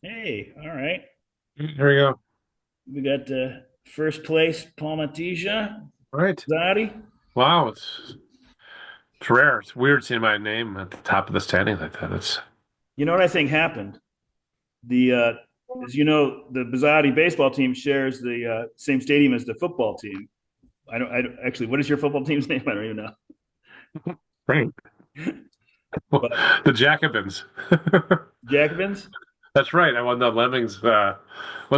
Hey, all right. Here we go. We got first place Palmatija All right. Zadi. Wow, it's rare. It's weird seeing my name at the top of the standing like that. It's You know what I think happened? The As you know, the Bizzardi baseball team shares the same stadium as the football team. I don't actually. What is your football team's name? I don't even know. great. Well, But the Jacobins. Jacobins. That's right. I won the Lemmings. Wouldn't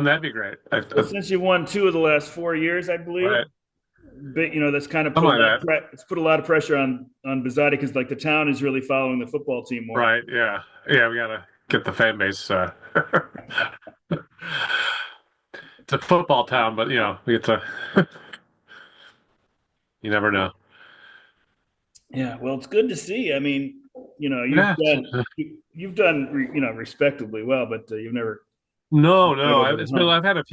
that be great? Well, since you won two of the last 4 years, I believe, Right. but that's kind of put Something a like lot of that. it's put a lot of pressure on Bizzardi because like the town is really following the football team more. Right. Yeah. Yeah. We gotta get the fan base. It's a football town, but we get to. You never know. Yeah, well, it's good to see. I mean, Yeah. you've done respectably well, but you've never No, right no. over the hump. I've had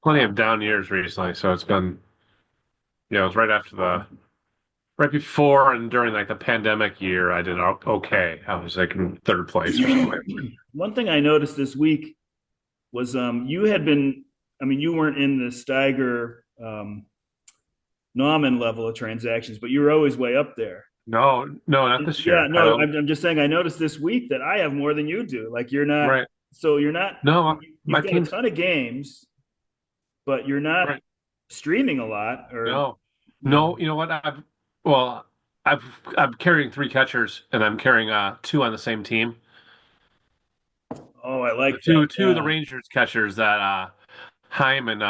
plenty of down years recently, so it's been. It was right before and during like the pandemic year, I did okay. I was like in third place or something. One thing I noticed this week was you had been, I mean, you weren't in the Steiger Nauman level of transactions, but you were always way up there. No, no, not this Yeah, year. I no, don't. I'm just saying I noticed this week that I have more than you do. Like Right. you're not, No, my you've got a team's ton of games, but you're not right. streaming a lot or, No, you know. no. You know what? Well, I've I'm carrying three catchers and I'm carrying two on the same team. Oh, I The like that. two of the Yeah. Rangers catchers that Heim and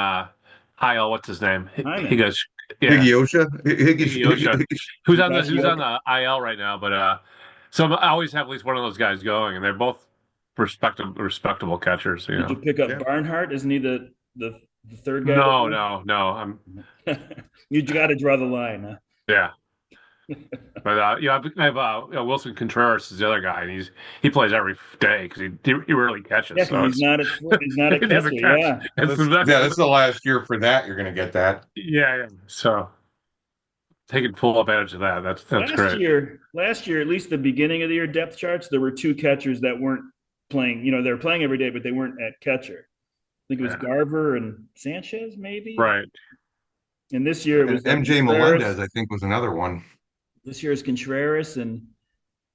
Heil, what's his name? He Hyman. goes, yeah, Higgyosha? Higgyosha, who's on Higashioka. the IL right now, but so I always have at least one of those guys going, and they're both respectable catchers. Did you pick up Yeah. Barnhart? Isn't he the third guy No, right no, no. I'm now? You got to draw the line, huh? yeah, but I have Wilson Contreras is the other guy, and he plays every day because he rarely catches, Yeah, because so he's it's not at he's not at he doesn't catcher. catch. Yeah. It's the Yeah, best. this is the last year for that. You're going to get that. Yeah, yeah. So taking full advantage of that. That's great. Last year, at least the beginning of the year depth charts, there were two catchers that weren't playing. They were playing every day, but they weren't at catcher. I think it was Yeah, Garver and Sanchez, maybe. right. And this year it And was MJ Contreras. Melendez, I think, was another one. This year is Contreras, and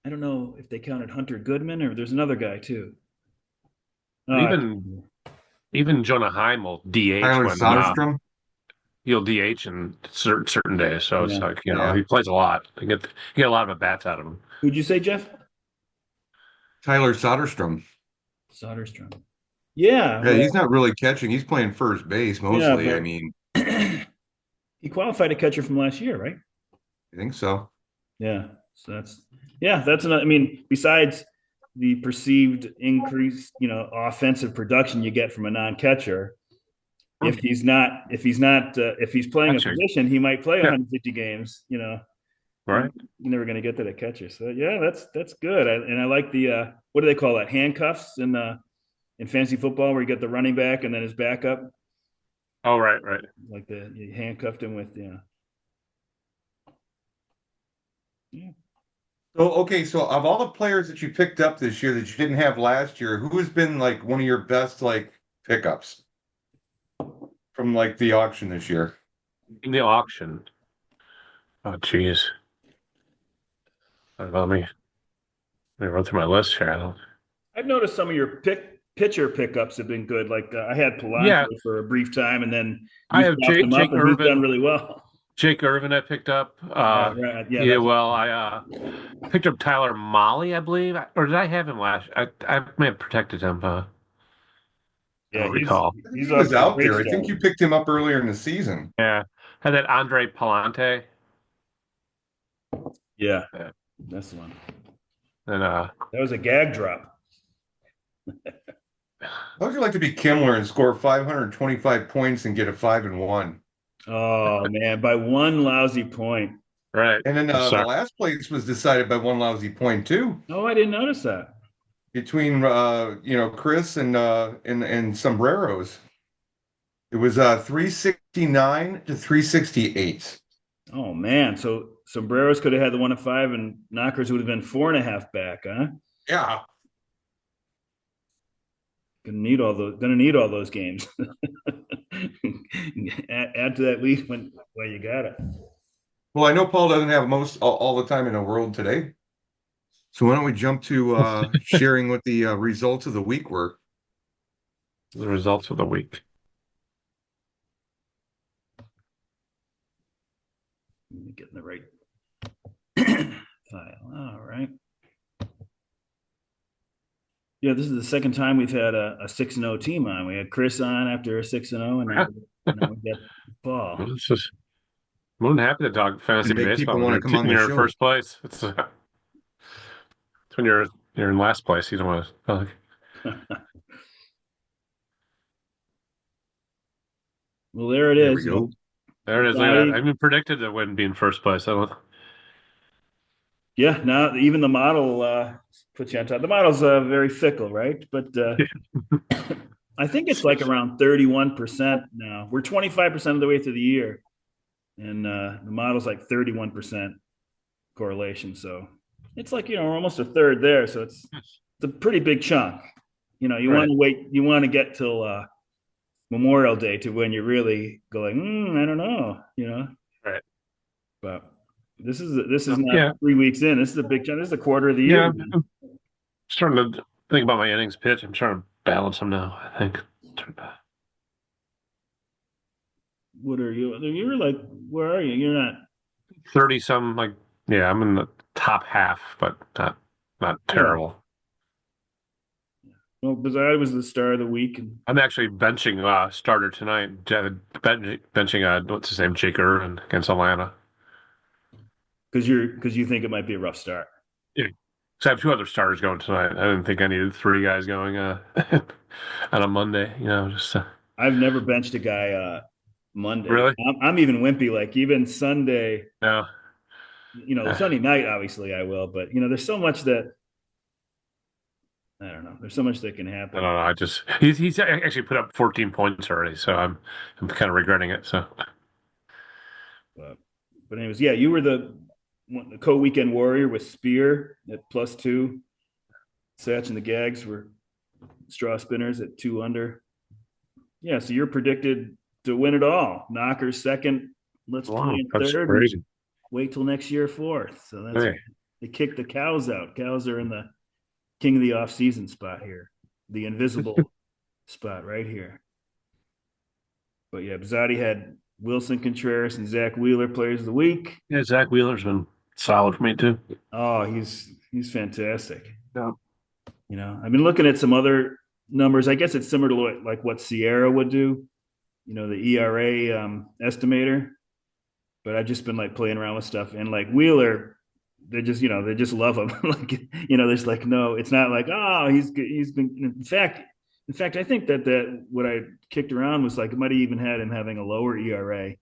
I don't know if they counted Hunter Goodman or there's another guy too. Oh, I can't Even remember. even Jonah Heim will DH Tyler when Soderstrom. he'll DH in certain days. So it's Yeah. like Yeah. he plays a lot. You get a lot of at bats out of him. Who'd you say, Jeff? Tyler Soderstrom. Soderstrom. Yeah, Yeah, he's well, not really catching. He's playing first base yeah, mostly. I but mean, he qualified a catcher from last year, right? I think so. Yeah. So that's another. I mean, besides the perceived increase, offensive production you get from a non-catcher, if he's playing a Actually, position, he might play yeah, 150 games. You're right. never going to get to that catcher. So yeah, that's good. And I like the what do they call that? Handcuffs in fantasy football, where you get the running back and then his backup. Oh, right, right. Like you handcuffed him with yeah. So, okay, so of all the players that you picked up this year that you didn't have last year, who has been like one of your best like pickups from like the auction this year? In the auction. Oh, geez. Let me run through my list here. I don't. I've noticed some of your pitcher pickups have been good. Like I had Yeah, Polanco for a brief time, and then I you have stopped him up, Jake and he's done Irvin. really well. Jake Irvin, I picked up. Right, right. Yeah, Yeah, that's well, I picked up Tyler Molly, I believe, or did I have him last? I may have protected him. I yeah. don't He's recall. I think he's he off was to a out great there. I think start. you picked him up earlier in the season. Yeah, had that Andre Palante. Yeah, Yeah. that's the one. And That was a gag drop. How would you like to be Kimmler and score 525 points and get a 5-1? Oh man, by one lousy point. right, And then the sorry. last place was decided by one lousy point too, Oh, I didn't notice that. between Chris and Sombreros. It was 369 to 368. Oh man, so Sombreros could have had the 1-5, and Knockers would have been 4.5 back, huh? Yeah. Gonna need all those games. Add to that lead when you got it. Well, I know Paul doesn't have most all the time in the world today. So why don't we jump to sharing what the results of the week were? The results of the week. Getting the right file. All right. Yeah, this is the second time we've had a 6-0 team on. We had Chris on after a 6-0, and now we got Paul. It's just more than happy to talk fantasy And make people baseball want to when come on the you're in show. first place. It's when you're in last place. You don't want to talk. Well, there it There we is. go. There it is. Look at that. I even predicted that wouldn't be in first place. Yeah, now even the model puts you on top. The model's very fickle, right? But I think it's like around 31% now. We're 25% of the way through the year, and the model's like 31% correlation. So it's like we're almost a third there. So it's a pretty big chunk. You Right. want to wait. You want to get till Memorial Day to when you're really going. I don't know. Right. But this is not Yeah. 3 weeks in. This is a big chunk. This is a quarter of the year. Yeah. I'm starting to think about my innings pitch. I'm trying to balance them now, I think. What are you? You're like, where are you? You're not 30 some, like, yeah, I'm in the top half, but not Yeah. terrible. Well, Bazai was the star of the week, and I'm actually benching starter tonight. Benching what's his name, Jake Irvin against Atlanta. because you think it might be a rough start. Yeah. So I have two other starters going tonight. I didn't think I needed three guys going on a Monday. Just I've never benched a guy Monday. really. I'm even wimpy. Like even Sunday, No. Sunday night, obviously I will, but there's so much that I don't know. There's so much that can I happen. don't know. He's actually put up 14 points already, so I'm kind of regretting it. So But anyways, yeah, you were the co-weekend warrior with Spear at +2. Satch and the Gags were straw spinners at 2 under. Yeah, so you're predicted to win it all. Knockers second. Let's play wow, in that's third. crazy. Wait till next year fourth. So Hey, they kicked the cows out. Cows are in the king of the off-season spot here, the invisible spot right here. But yeah, Zadi had Wilson Contreras and Zach Wheeler players of the week. yeah, Zach Wheeler's been solid for me too. Oh, he's fantastic. Yeah. I've been looking at some other numbers. I guess it's similar to what Sierra would do. The ERA estimator. But I've just been like playing around with stuff, and like Wheeler, they just love him. Like there's like no, it's not like he's been. In fact, I think that what I kicked around was like it might have even had him having a lower ERA.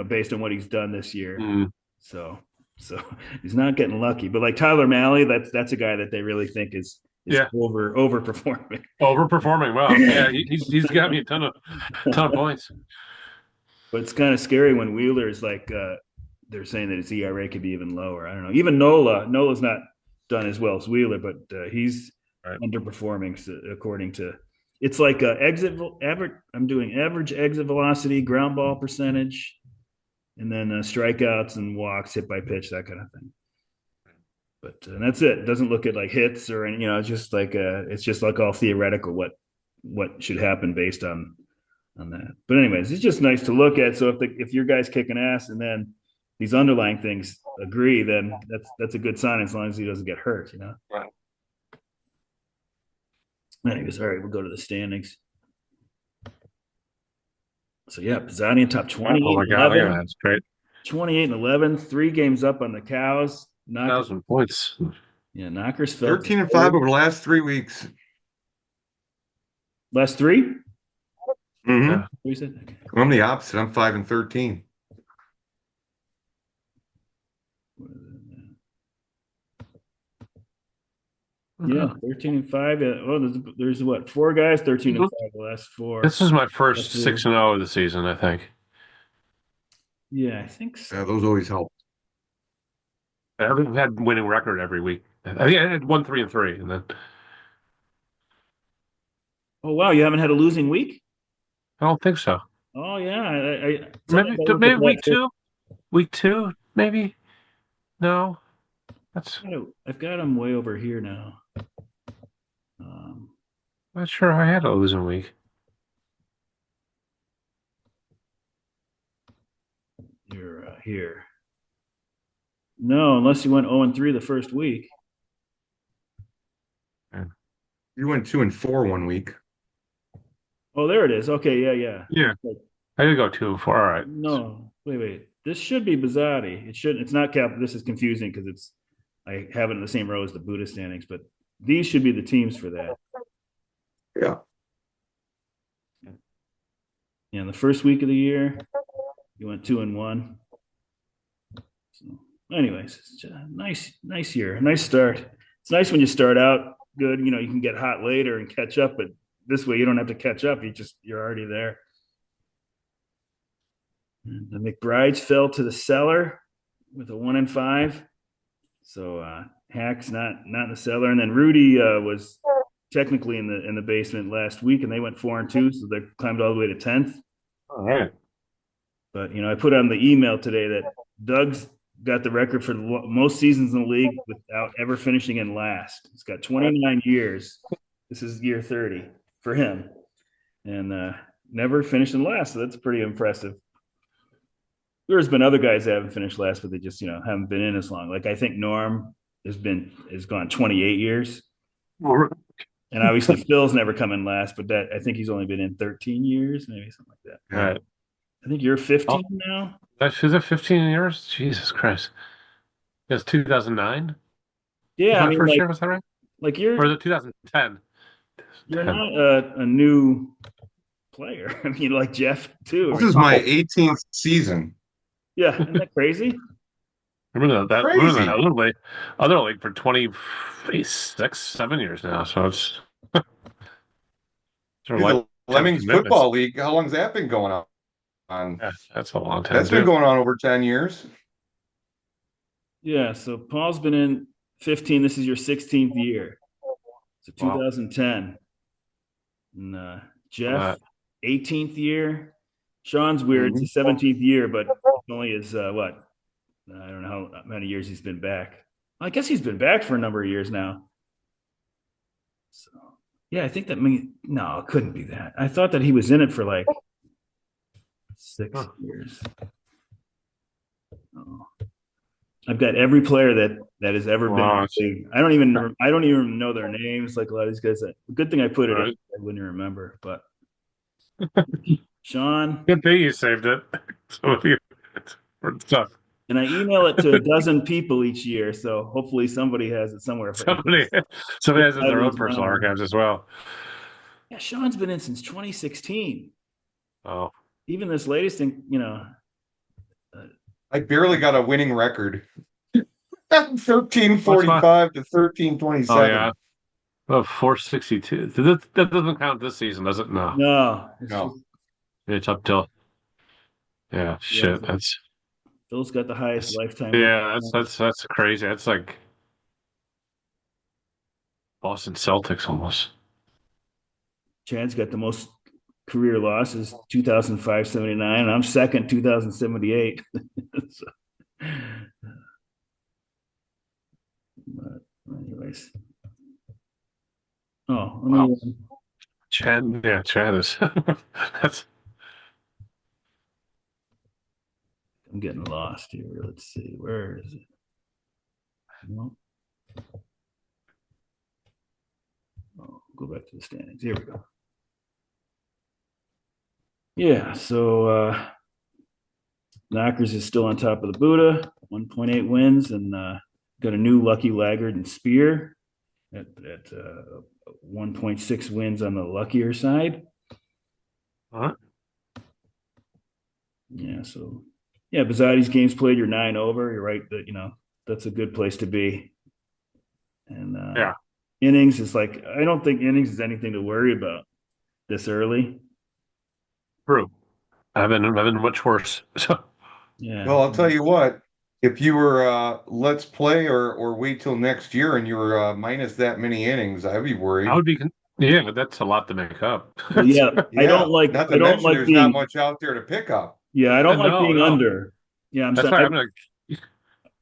Based on what he's done this year. Mm. So he's not getting lucky. But like Tyler Malley, that's a guy that they really think is Yeah. overperforming. Overperforming. Well, yeah, he's got me a ton of points. But it's kind of scary when Wheeler is like they're saying that his ERA could be even lower. I don't know. Even Nola's not done as well as Wheeler, but he's Right. underperforming according to. It's like average. I'm doing average exit velocity, ground ball percentage, and then strikeouts and walks, hit by pitch, that kind of thing. But that's it. It doesn't look at like hits or any. It's just like it's just like all theoretical what should happen based on that. But anyways, it's just nice to look at. So if your guy's kicking ass and then these underlying things agree, then that's a good sign as long as he doesn't get hurt. Right. Anyways, all right, we'll go to the standings. So yeah, Pizzani in top 20. Oh my God, look at that. That's great. 28-11, 3 games up on the Cows. 1,000 points. Yeah, Knockers fell 13-5 over the last 3 weeks. Last 3? Mm-hmm. Yeah. What you said? Okay. I'm the opposite. I'm 5-13. Yeah, 13-5. There's what, 4 guys, 13-5 the last 4. This is my first 6-0 of the season, I think. Yeah, I think so. Yeah, those always help. I've had winning record every week. I think I had 1-3-3, and then Oh wow, you haven't had a losing week? I don't think so. Oh yeah, sometimes Maybe I look at maybe that week too. two, week two, maybe. No, that's I've got them way over here now. Um, not sure I had a losing week. you're here. No, unless you went 0-3 the first week. Yeah, You went 2-4 one week. Oh, there it is. Okay, yeah, yeah. yeah. I did go 2-4. All right. No, wait. This should be Bizzati. It should. It's not Cap. This is confusing because it's. I have it in the same row as the Buddha standings, but these should be the teams for that. Yeah. Yeah, the first week of the year, you went 2-1. So, anyways, it's a nice year, a nice start. It's nice when you start out good. You know, you can get hot later and catch up, but this way you don't have to catch up. You're already there. And the McBrides fell to the cellar with a 1-5. So Hack's not in the cellar, and then Rudy was technically in the basement last week, and they went 4-2, so they climbed all the way to 10th. All right. But I put on the email today that Doug's got the record for most seasons in the league without ever finishing in last. He's got 29 years. This is year 30 for him, and never finished in last. So that's pretty impressive. There's been other guys that haven't finished last, but they just haven't been in as long. Like I think Norm has gone 28 years, and obviously Phil's never come in last, but that I think he's only been in 13 years, maybe something like that. All right. I think you're Oh, 15 now. is it 15 years? Jesus Christ. It's 2009. Was Yeah, I my mean, first year? Was that right? like Or is it 2010? you're 10. not a new player. I mean, like Jeff too. This Right? is my 18th season. Yeah, isn't that crazy? Remember that? Remember that Crazy. other league for 26, 7 years now. So it's sort of Dude, the lifetime Lemmings commitments. Football League, how long's that been going on? Yeah, that's a long time That's been too. going on over 10 years. Yeah. So Paul's been in 15. This is your 16th year. So Wow. 2010. And Jeff, That 18th year. Sean's weird. It's Mhm. his 17th year, but only is what? I don't know how many years he's been back. I guess he's been back for a number of years now. So yeah, I think that means no, it couldn't be that. I thought that he was in it for like 6 years. Oh. I've got every player that has ever been in wow. the league. I don't even know their names. Like a lot of these guys. Good thing I put it in. Right. I wouldn't remember. But Sean, Good thing you saved it. So it's tough. and I email it to a dozen people each year. So hopefully somebody has it somewhere. Somebody, somebody has it in I their own lose personal mine. archives as well. Yeah, Sean's been in since 2016. Oh, Even this latest thing, uh, I barely got a winning record. what's my? 1345 to Oh yeah. 1327. Oh, 462. That doesn't count this season, does it? No. no, it's No. just It's up till yeah, yeah. shit. Phil's got the highest That's lifetime win. yeah, that's crazy. That's like Boston Celtics almost. Chad's got the most career losses, 2,579. And I'm second, 2,078. So, but anyways. Oh, let Wow. me. Chad is that's I'm getting lost here. Let's see. Where is it? No. Oh, go back to the standings. Here we go. Yeah. So Knockers is still on top of the Buddha, 1.8 wins, and got a new lucky laggard and Spear at 1.6 wins on the luckier side. huh? Yeah, so yeah, Bizzotti's games played, you're 9 over. You're right that that's a good place to be. And Yeah, innings is like I don't think innings is anything to worry about this early. true. I've been much worse. So Yeah. Well, I'll tell you what. If you were let's play or wait till next year and you were minus that many innings, I'd be I worried. would be Yeah, that's a lot to make up. Well, yeah, Yeah, not to I don't mention like there's not being much out there to pick up. yeah, I don't like No, being no. under. Yeah, I'm That's saying why I'm gonna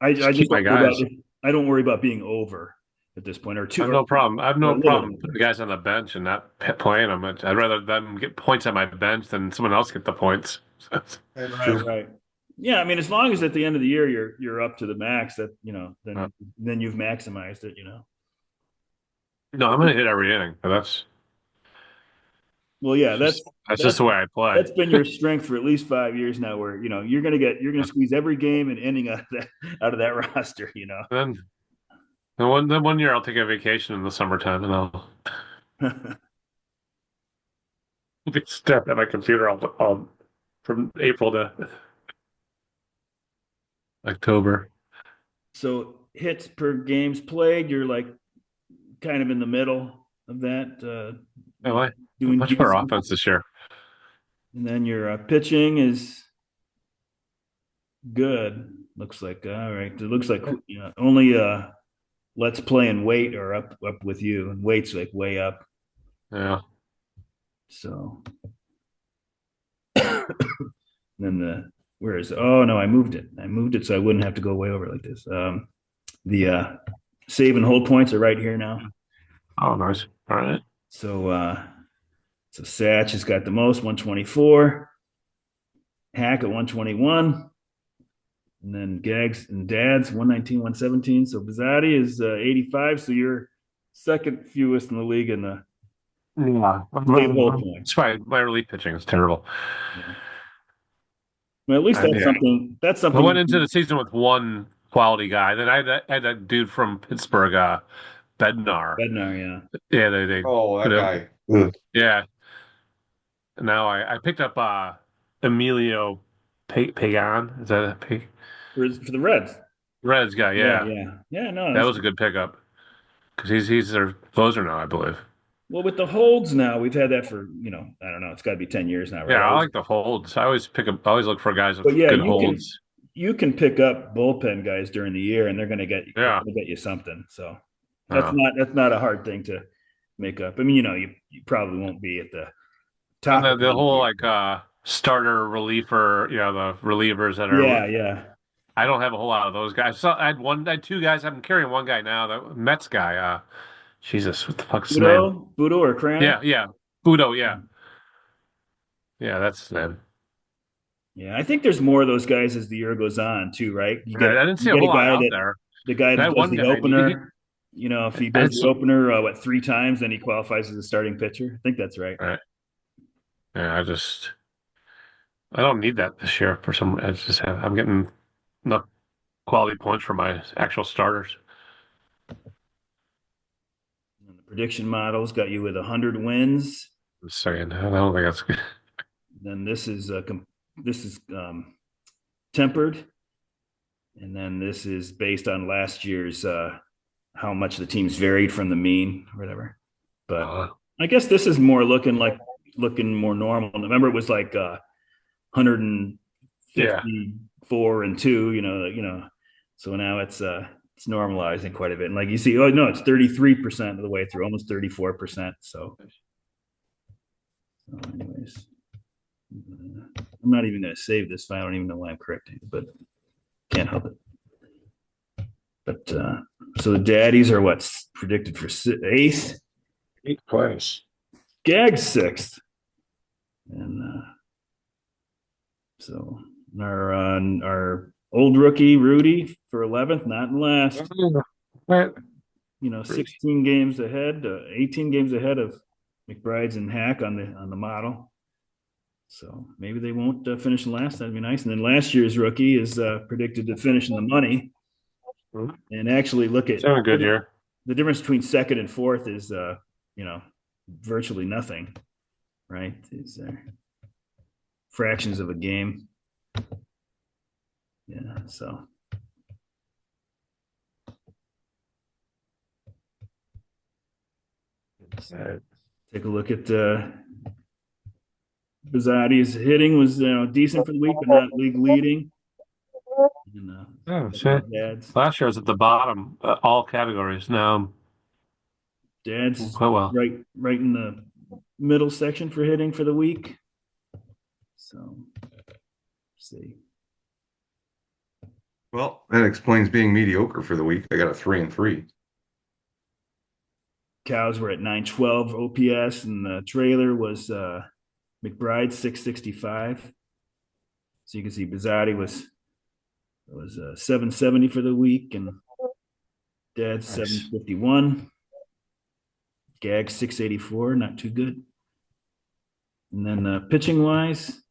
I just keep just my don't worry about guys. I don't worry about being over at this point or I two have no problem. I have or no a little problem putting over. the guys on the bench and not playing them. I'd rather them get points on my bench than someone else get the points. That's Right, true. right. Yeah, I mean, as long as at the end of the year you're up to the max, that Uh, then you've maximized it. no, I'm gonna hit every inning, but Well, yeah, that's just that's the way I play. that's been your strength for at least 5 years now, where you're gonna squeeze every game and inning out of that roster. Then then one year I'll take a vacation in the summertime and I'll be staring at my computer all from April to October. So hits per games played, you're like kind of in the middle of that, Oh, I doing much better decent. offense this year. And then your pitching is good. Looks like all right. It looks like only let's play and wait are up with you, and wait's like way up. Yeah. So then where is oh no, I moved it. I moved it so I wouldn't have to go way over like this. The save and hold points are right here now. Oh, nice. All right. So Satch has got the most 124, Hack at 121, and then Gags and Dads 119, 117. So Bizzatti is 85. So you're second fewest in the league in the Yeah. save and hold points. That's why my relief pitching is terrible. Yeah. Well, at least that's Yeah. something. That's I something. went into the season with one quality guy. Then I had that dude from Pittsburgh, Bednar. Bednar, yeah. Yeah, they Oh, put that him. guy. Yeah. Now I picked up Emilio Pagan. Is that a Pig? For the Reds. Reds guy? Yeah, Yeah, yeah, yeah. No, that that's was a good pickup because he's their closer now, I believe. well with the holds now. We've had that for I don't know. It's got to be 10 years now, Yeah, right? I like the holds. I always pick up. I always look for guys But with yeah, good holds. you can pick up bullpen guys during the year, and they're Yeah. gonna get you something. So Uh, that's not a hard thing to make up. I mean, you probably won't be at the and top the of the the whole league. like starter reliever, the relievers that are. Yeah, yeah. I don't have a whole lot of those guys. So I had two guys. I'm carrying one guy now. The Mets guy. Jesus, what the fuck's his name? Budo or Kranick. Yeah, yeah, Budo. Yeah, yeah, that's his name. Yeah, I think there's more of those guys as the year goes on too, right? I didn't see You a get whole a lot guy out that there. the guy I that had does one the guy, and opener. If he I does had the some, opener, three times, then he qualifies as a starting pitcher. I think that's right. right. Yeah, I don't need that this year for some. I'm getting enough quality points for my actual starters. And the prediction models got you with 100 wins. I'm saying I don't think that's good. Then this is tempered, and then this is based on last year's how much the teams varied from the mean or whatever. But Uh, I guess this is more looking more normal. Remember, it was like 154 yeah, and two. So now it's normalizing quite a bit. And like you see, oh no, it's 33% of the way through, almost 34%. So anyways. I'm not even going to save this. I don't even know why I'm correcting it, but can't help it. But so the daddies are what's predicted for eighth, eighth place. Gag sixth, and so our old rookie Rudy for 11th, not in last. Right. 16 games ahead, 18 games ahead of McBride's and Hack on the model. So maybe they won't finish in last. That'd be nice. And then last year's rookie is predicted to finish in the money. And actually, look It's at having a good year. the difference between second and fourth is virtually nothing, right? It's fractions of a game. Yeah. So take a look at Bizzotti's hitting was decent for the week, but not league leading. And, Oh, shit. dads. Last year was at the bottom, all categories. Now Dad's Oh well. right in the middle section for hitting for the week. So, see. Well, that explains being mediocre for the week. I got a 3-3. Cows were at 912 OPS, and the trailer was McBride 665. So you can see Bizzardi was 770 for the week, and Dad's Nice. 751. Gag 684, not too good. And then pitching wise,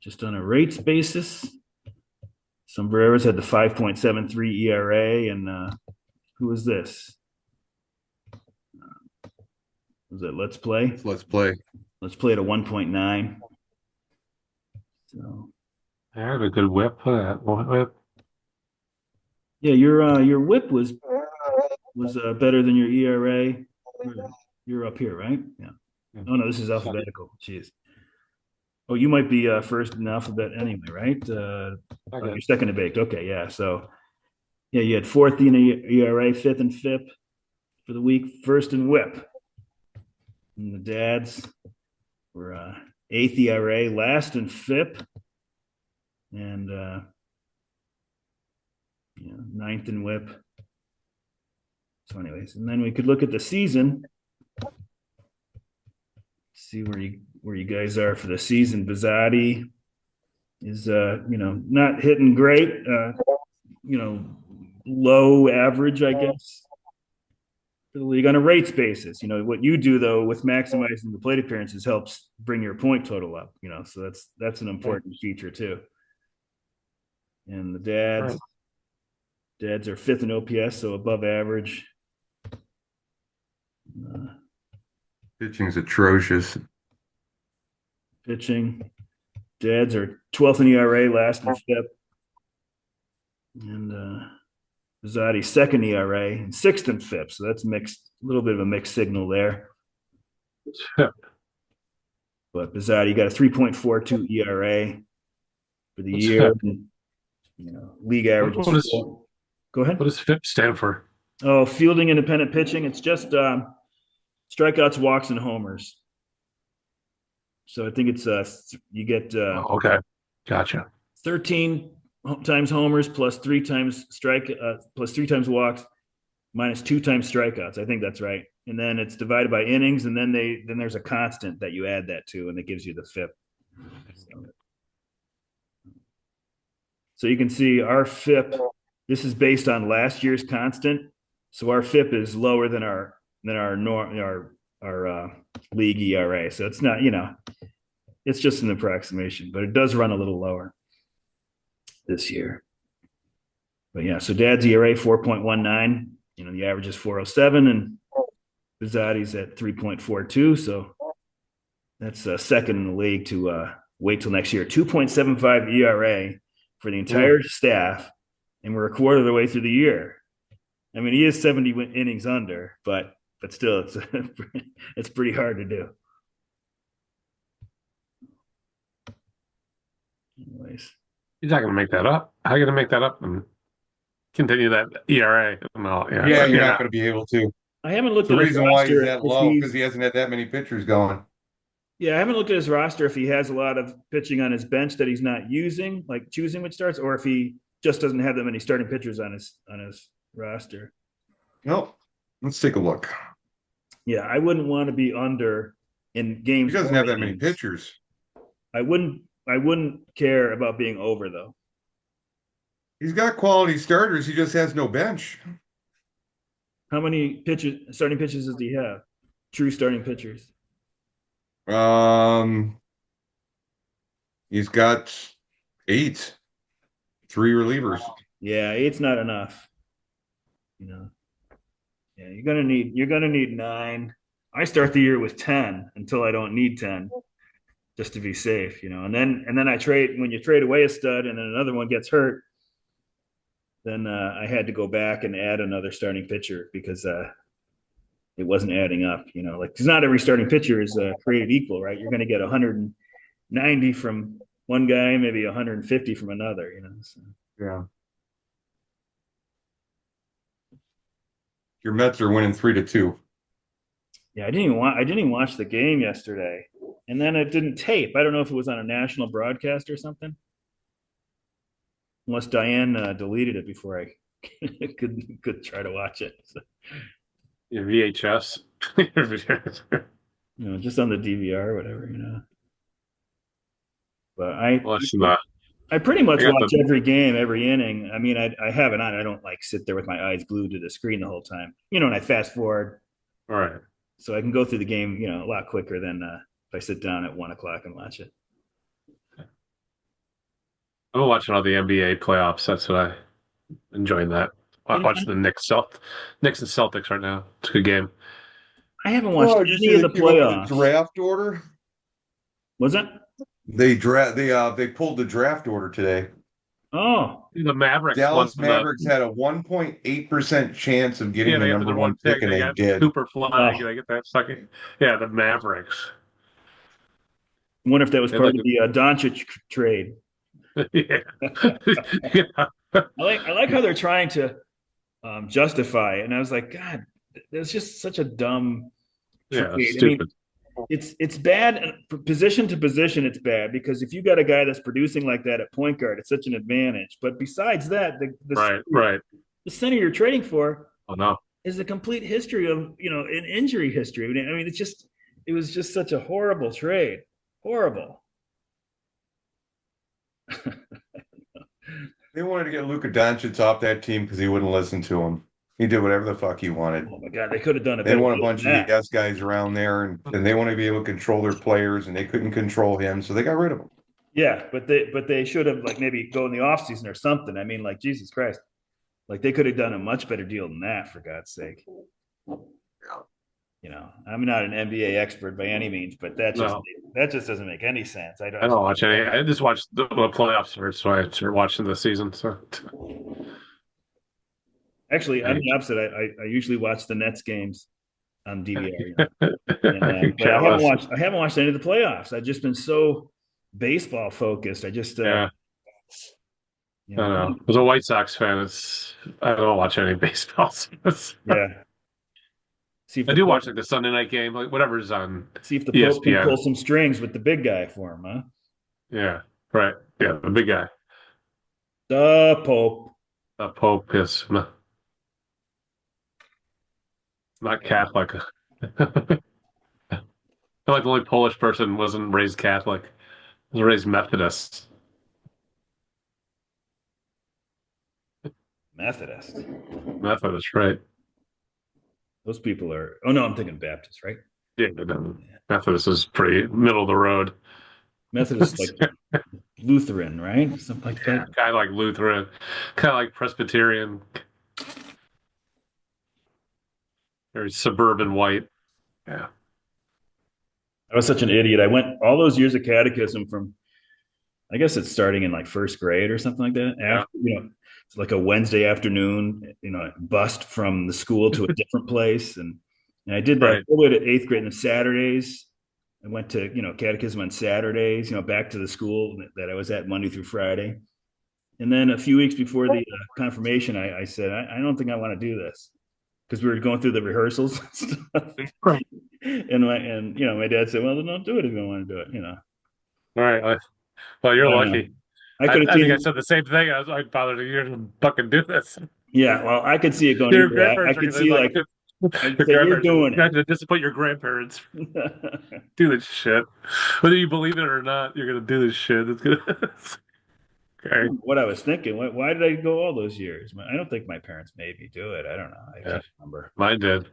just on a rates basis, Sombreros had the 5.73 ERA, and who was this? Was it Let's Play? Let's play. Let's Play at a 1.9. So I had a good whip for that. Whip. yeah, your whip was better than your ERA. You're up here, right? Yeah. Oh no, this is alphabetical. Jeez. Oh, you might be first in alphabet anyway, right? You're second in baked. Okay, yeah. So yeah, you had fourth in ERA, fifth and FIP for the week, first in WHIP. And the Dads were eighth ERA, last in FIP, and ninth in WHIP. So, anyways, and then we could look at the season, see where you guys are for the season. Bizzardi is not hitting great, low average, I guess, for the league on a rates basis. What you do though with maximizing the plate appearances helps bring your point total up. So that's an important feature too. And the dads are fifth in OPS, so above average. Pitching is atrocious. Pitching, dads are 12th in ERA, last in FIP, and Zadi second ERA and sixth in FIP. So that's mixed, a little bit of a mixed signal there. But Bizzardi got a 3.42 ERA for the year. And, league average is four. Go ahead. What does FIP stand for? Oh, fielding independent pitching. It's just strikeouts, walks, and homers. So I think it's you get Okay, gotcha. 13 times homers plus 3 times plus 3 times walks minus 2 times strikeouts. I think that's right. And then it's divided by innings, and then there's a constant that you add that to, and it gives you the FIP. So you can see our FIP. This is based on last year's constant, so our FIP is lower than our league ERA. So it's not, it's just an approximation, but it does run a little lower this year. But yeah, so Dad's ERA 4.19. The average is 407, and Bizzardi's at 3.42. So that's second in the league to wait till next year. 2.75 ERA for the entire staff, and we're a quarter of the way through the year. I mean, he is 70 innings under, but still, it's pretty hard to do. Anyways, He's not going to make that up. How are you going to make that up and continue that ERA? No, Yeah, you're not going to be able to. I haven't looked The at his reason why he's roster that low because he hasn't had that many pitchers going. Yeah, I haven't looked at his roster if he has a lot of pitching on his bench that he's not using, like choosing which starts, or if he just doesn't have that many starting pitchers on his roster. Nope. Let's take a look. Yeah, I wouldn't want to be under in games. He doesn't have that many pitchers. I wouldn't care about being over though. He's got quality starters. He just has no bench. How many starting pitchers does he have? True starting pitchers. He's got 8, 3 relievers. Yeah, 8's not enough. Yeah, you're gonna need 9. I start the year with 10 until I don't need 10, just to be safe, And then I trade when you trade away a stud and then another one gets hurt. Then I had to go back and add another starting pitcher because it wasn't adding up. Because not every starting pitcher is created equal, right? You're going to get 190 from one guy, maybe 150 from another. So. Yeah. Your Mets are winning 3-2. Yeah, I didn't even watch the game yesterday, and then it didn't tape. I don't know if it was on a national broadcast or something. Unless Diane deleted it before I could try to watch it. So, Your VHS. just on the DVR or whatever. But Listen, I pretty I much got the watch every game, every inning. I mean, I have it on. I don't like sit there with my eyes glued to the screen the whole time. And I fast forward, all right. so I can go through the game, a lot quicker than if I sit down at 1 o'clock and watch it. I'm watching all the NBA playoffs. That's what I enjoying that. Watching the Knicks and Celtics right now. It's a good game. I haven't watched Oh, did you any see of they the came up with a playoffs. draft order? Was it? They pulled the draft order today. Oh, The Mavericks won Dallas Mavericks had a 1.8% chance of getting the they have number the one pick, and They they got did. Cooper Flag. oh. They get that sucking. Yeah, the Mavericks. I wonder if that was They part look of the Doncic trade. yeah. Yeah. I like how they're trying to justify it, and I was like, God, that's just such a dumb Yeah, trade. I mean, stupid. it's bad position to position. It's bad because if you got a guy that's producing like that at point guard, it's such an advantage. But besides that, Right. the center you're trading for Oh no. is a complete history of an injury history. I mean, it was just such a horrible trade, horrible. They wanted to get Luka Doncic off that team because he wouldn't listen to him. He did whatever the fuck he wanted. Oh my God, they could have done a They better want a deal bunch than of that. yes guys around there, and they want to be able to control their players, and they couldn't control him, so they got rid of him. Yeah, but they should have like maybe go in the offseason or something. I mean, like Jesus Christ. Like they could have done a much better deal than that, for God's sake. I'm not an NBA expert by any means, but that just doesn't make any sense. I don't watch any. I just watch the playoffs first, so I start watching the season. So actually, I'm the opposite. I usually watch the Nets games on DVR, but I haven't watched any of the playoffs. I've just been so baseball focused. I just yeah. I don't know. As a White Sox fan, I don't watch any baseball. Yeah. I do watch like the Sunday night game, like whatever's on. See if the Pope can pull some strings with the big guy for him, huh? Yeah, right. Yeah, the big guy. The Pope. The Pope is not Catholic. I feel like the only Polish person wasn't raised Catholic. Was raised Methodist. Methodist, right? Those people are. Oh no, I'm thinking Baptist, right? Yeah, Methodist is pretty middle of the road. Methodist like Lutheran, right? Something like that. Kind of like Lutheran, kind of like Presbyterian. Very suburban white. Yeah. I was such an idiot. I went all those years of catechism from, I guess it's starting in like first grade or something like that. After, it's like a Wednesday afternoon, bust from the school to a different place. And I did that all the way to eighth grade. And Saturdays, I went to, catechism on Saturdays, back to the school that I was at Monday through Friday. And then a few weeks before the confirmation, I said, I don't think I want to do this. Because we were going through the rehearsals and stuff. Right. And my dad said, well, then don't do it if you don't want to do it, All right. Well, you're lucky. I think I said the same thing. I was like, bothered to fucking do this. Yeah, well, I could see it going. I could see like you're doing it. You're to disappoint your grandparents. Do this shit, whether you believe it or not. You're gonna do this shit. It's gonna. Okay. What I was thinking, why did I go all those years? I don't think my parents made me do it. I don't know. I can't remember. Mine did.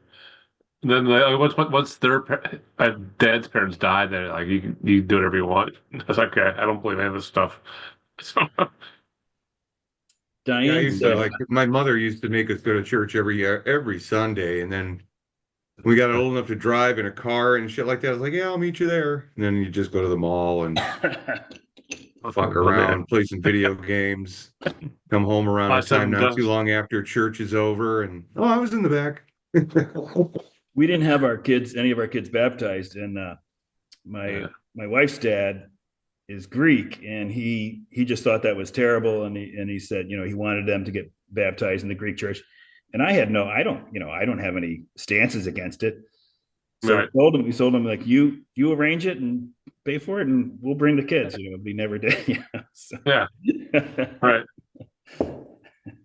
And then once my dad's parents died, they're like, you do whatever you want. I was like, okay, I don't believe any of this stuff. So, Diane, my mother used to make us go to church every Sunday, and then we got old enough to drive in a car and shit like that. I was like, yeah, I'll meet you there. And then you just go to the mall and fuck around, play some video games, come home around the time not too long after church is over, and I was in the back. We didn't have any of our kids baptized, and my wife's dad is Greek, and he just thought that was terrible, and he said he wanted them to get baptized in the Greek church, And I don't have any stances against it. So Right. we told him like you arrange it and pay for it, and we'll bring the kids. But he never did. So. Yeah. Right.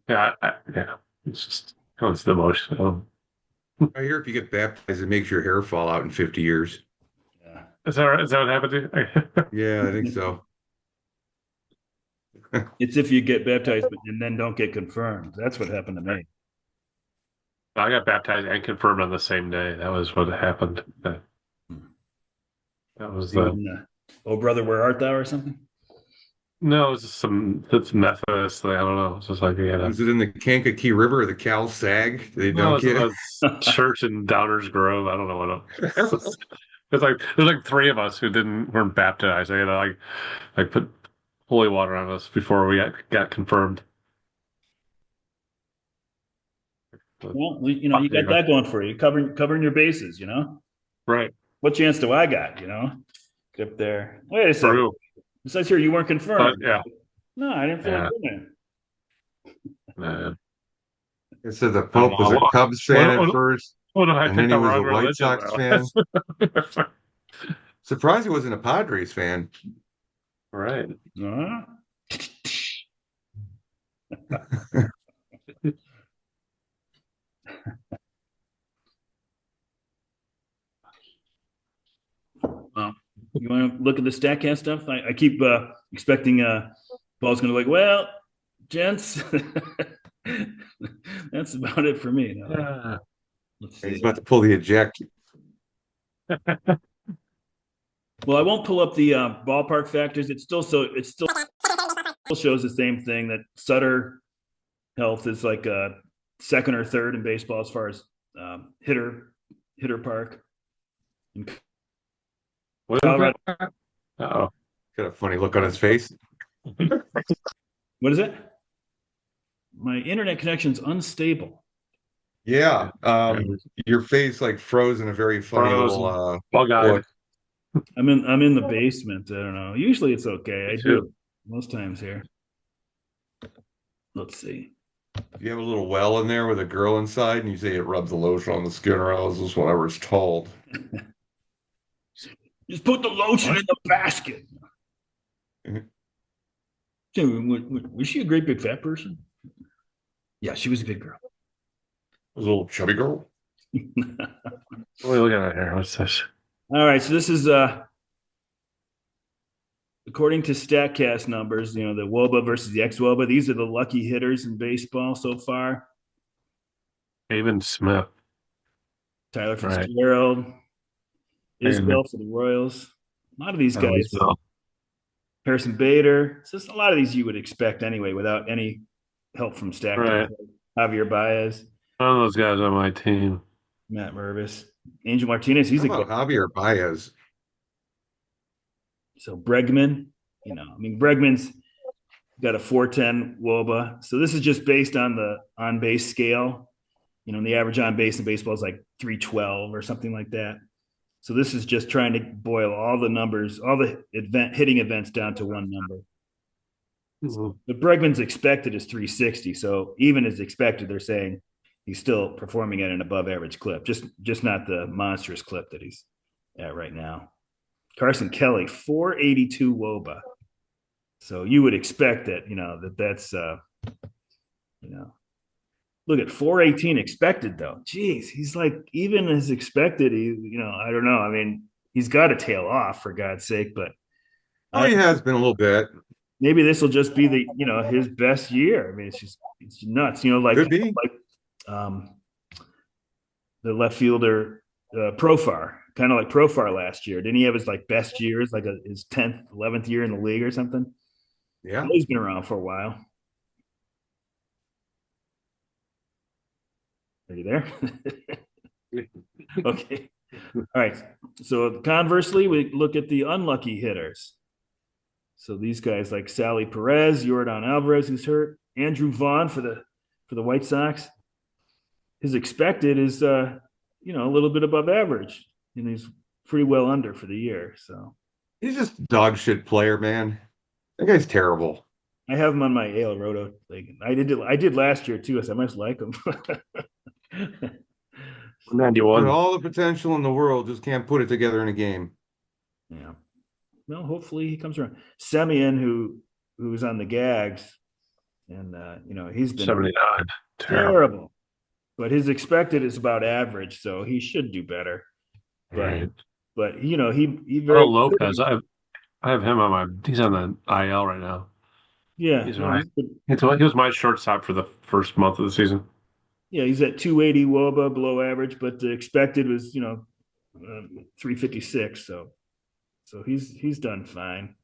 Yeah. Yeah. It's just it's the most. I hear if you get baptized, it makes your hair fall out in 50 years. Yeah. Is that what happened to you? Yeah, I think so. It's if you get baptized and then don't get confirmed. That's what happened to me. I got baptized and confirmed on the same day. That was what happened. That was You the in, oh brother, where art thou or something? no, it was just some it's Methodist. Like, I don't know. It's just like we had a Was it in the Kankakee River or the Cal Sag? Did they no, dunk it's you? a church in Downers Grove. I don't know what it was. There's like three of us who weren't baptized. They had to like put holy water on us before we got confirmed. But, Well, you got anyway. that going for you. Covering your bases. Right. What chance do I got? Get up there. Wait a second. True. It says here you weren't But confirmed. yeah. No, I didn't feel like Yeah. doing It said the I don't Pope was a know. Cubs fan at first, What do I and then pick he the was a wrong White religion Sox fan. though? Surprised he wasn't a Padres fan. Right. it. Well, you want to look at the Statcast stuff? I keep expecting Paul's going to be like, well, gents, that's about it for me. Yeah. Let's He's see. about to pull the eject. Well, I won't pull up the ballpark factors. It still shows the same thing that Sutter Health is like second or third in baseball as far as hitter park. In What is Colorado, that? Oh. Got a funny look on his face. what is it? My internet connection's unstable. Yeah, your face like froze in a very funny little Frozen. Bug-eyed. look. I'm in the basement. I don't know. Usually it's okay. I Me do too. it most times here. Let's see. If you have a little well in there with a girl inside and you say it rubs the lotion on the skin or else is what I was told. Just put the lotion What? in the basket. Mhm. So, was she a great big fat person? Yeah, she was a big girl. A little chubby girl. What are we looking at here? What's this? All right, so this is according to Statcast numbers, the WOBA versus the ex-WOBA. These are the lucky hitters in baseball so far. Haven Smith. Tyler Right. Fitzgerald, And Isbell for the Royals. A lot of these Ellis guys. Bell. Harrison Bader. So a lot of these you would expect anyway without any help from Statcast. Right. Javier Baez, One of those guys on my team. Matt Mervis, Angel Martinez. He's How a good. about Javier Baez? So Bregman, Bregman's got a 410 WOBA. So this is just based on the on base scale. The average on base in baseball is like 312 or something like that. So this is just trying to boil all the numbers, all the hitting events down to one number. Mhm. The Bregman's expected is 360. So even as expected, they're saying he's still performing at an above average clip, just not the monstrous clip that he's at right now. Carson Kelly, 482 WOBA. So you would expect that, that's look at 418 expected though. Jeez, he's like even as expected, I don't know. I mean, he's got to tail off for God's sake, but Oh, he has been a little bit. maybe this will just be his best year. I mean, it's nuts. Could be. Like the left fielder Profar, kind of like Profar last year. Didn't he have his like best years, like his 10th, 11th year in the league or something? Yeah. He's been around for a while. Are you there? Okay. All right. So conversely, we look at the unlucky hitters. So these guys like Sally Perez, Jordan Alvarez, who's hurt, Andrew Vaughn for the White Sox. His expected is a little bit above average, and he's pretty well under for the year. So He's just a dog shit player, man. That guy's terrible. I have him on my AL Roto. Like I did last year too, so I must like him. 'Cause 91. all the potential in the world, just can't put it together in a game. Yeah. No, hopefully he comes around. Semyon, who's on the gags, and he's been 79. Terrible. terrible, but his expected is about average, so he should do better. But Right. he How very about Lopez? I have him on my. He's on the IL right now. yeah He's no my. he's good. He was my shortstop for the first month of the season. Yeah, he's at 280 WOBA below average, but the expected was 356. So he's done fine.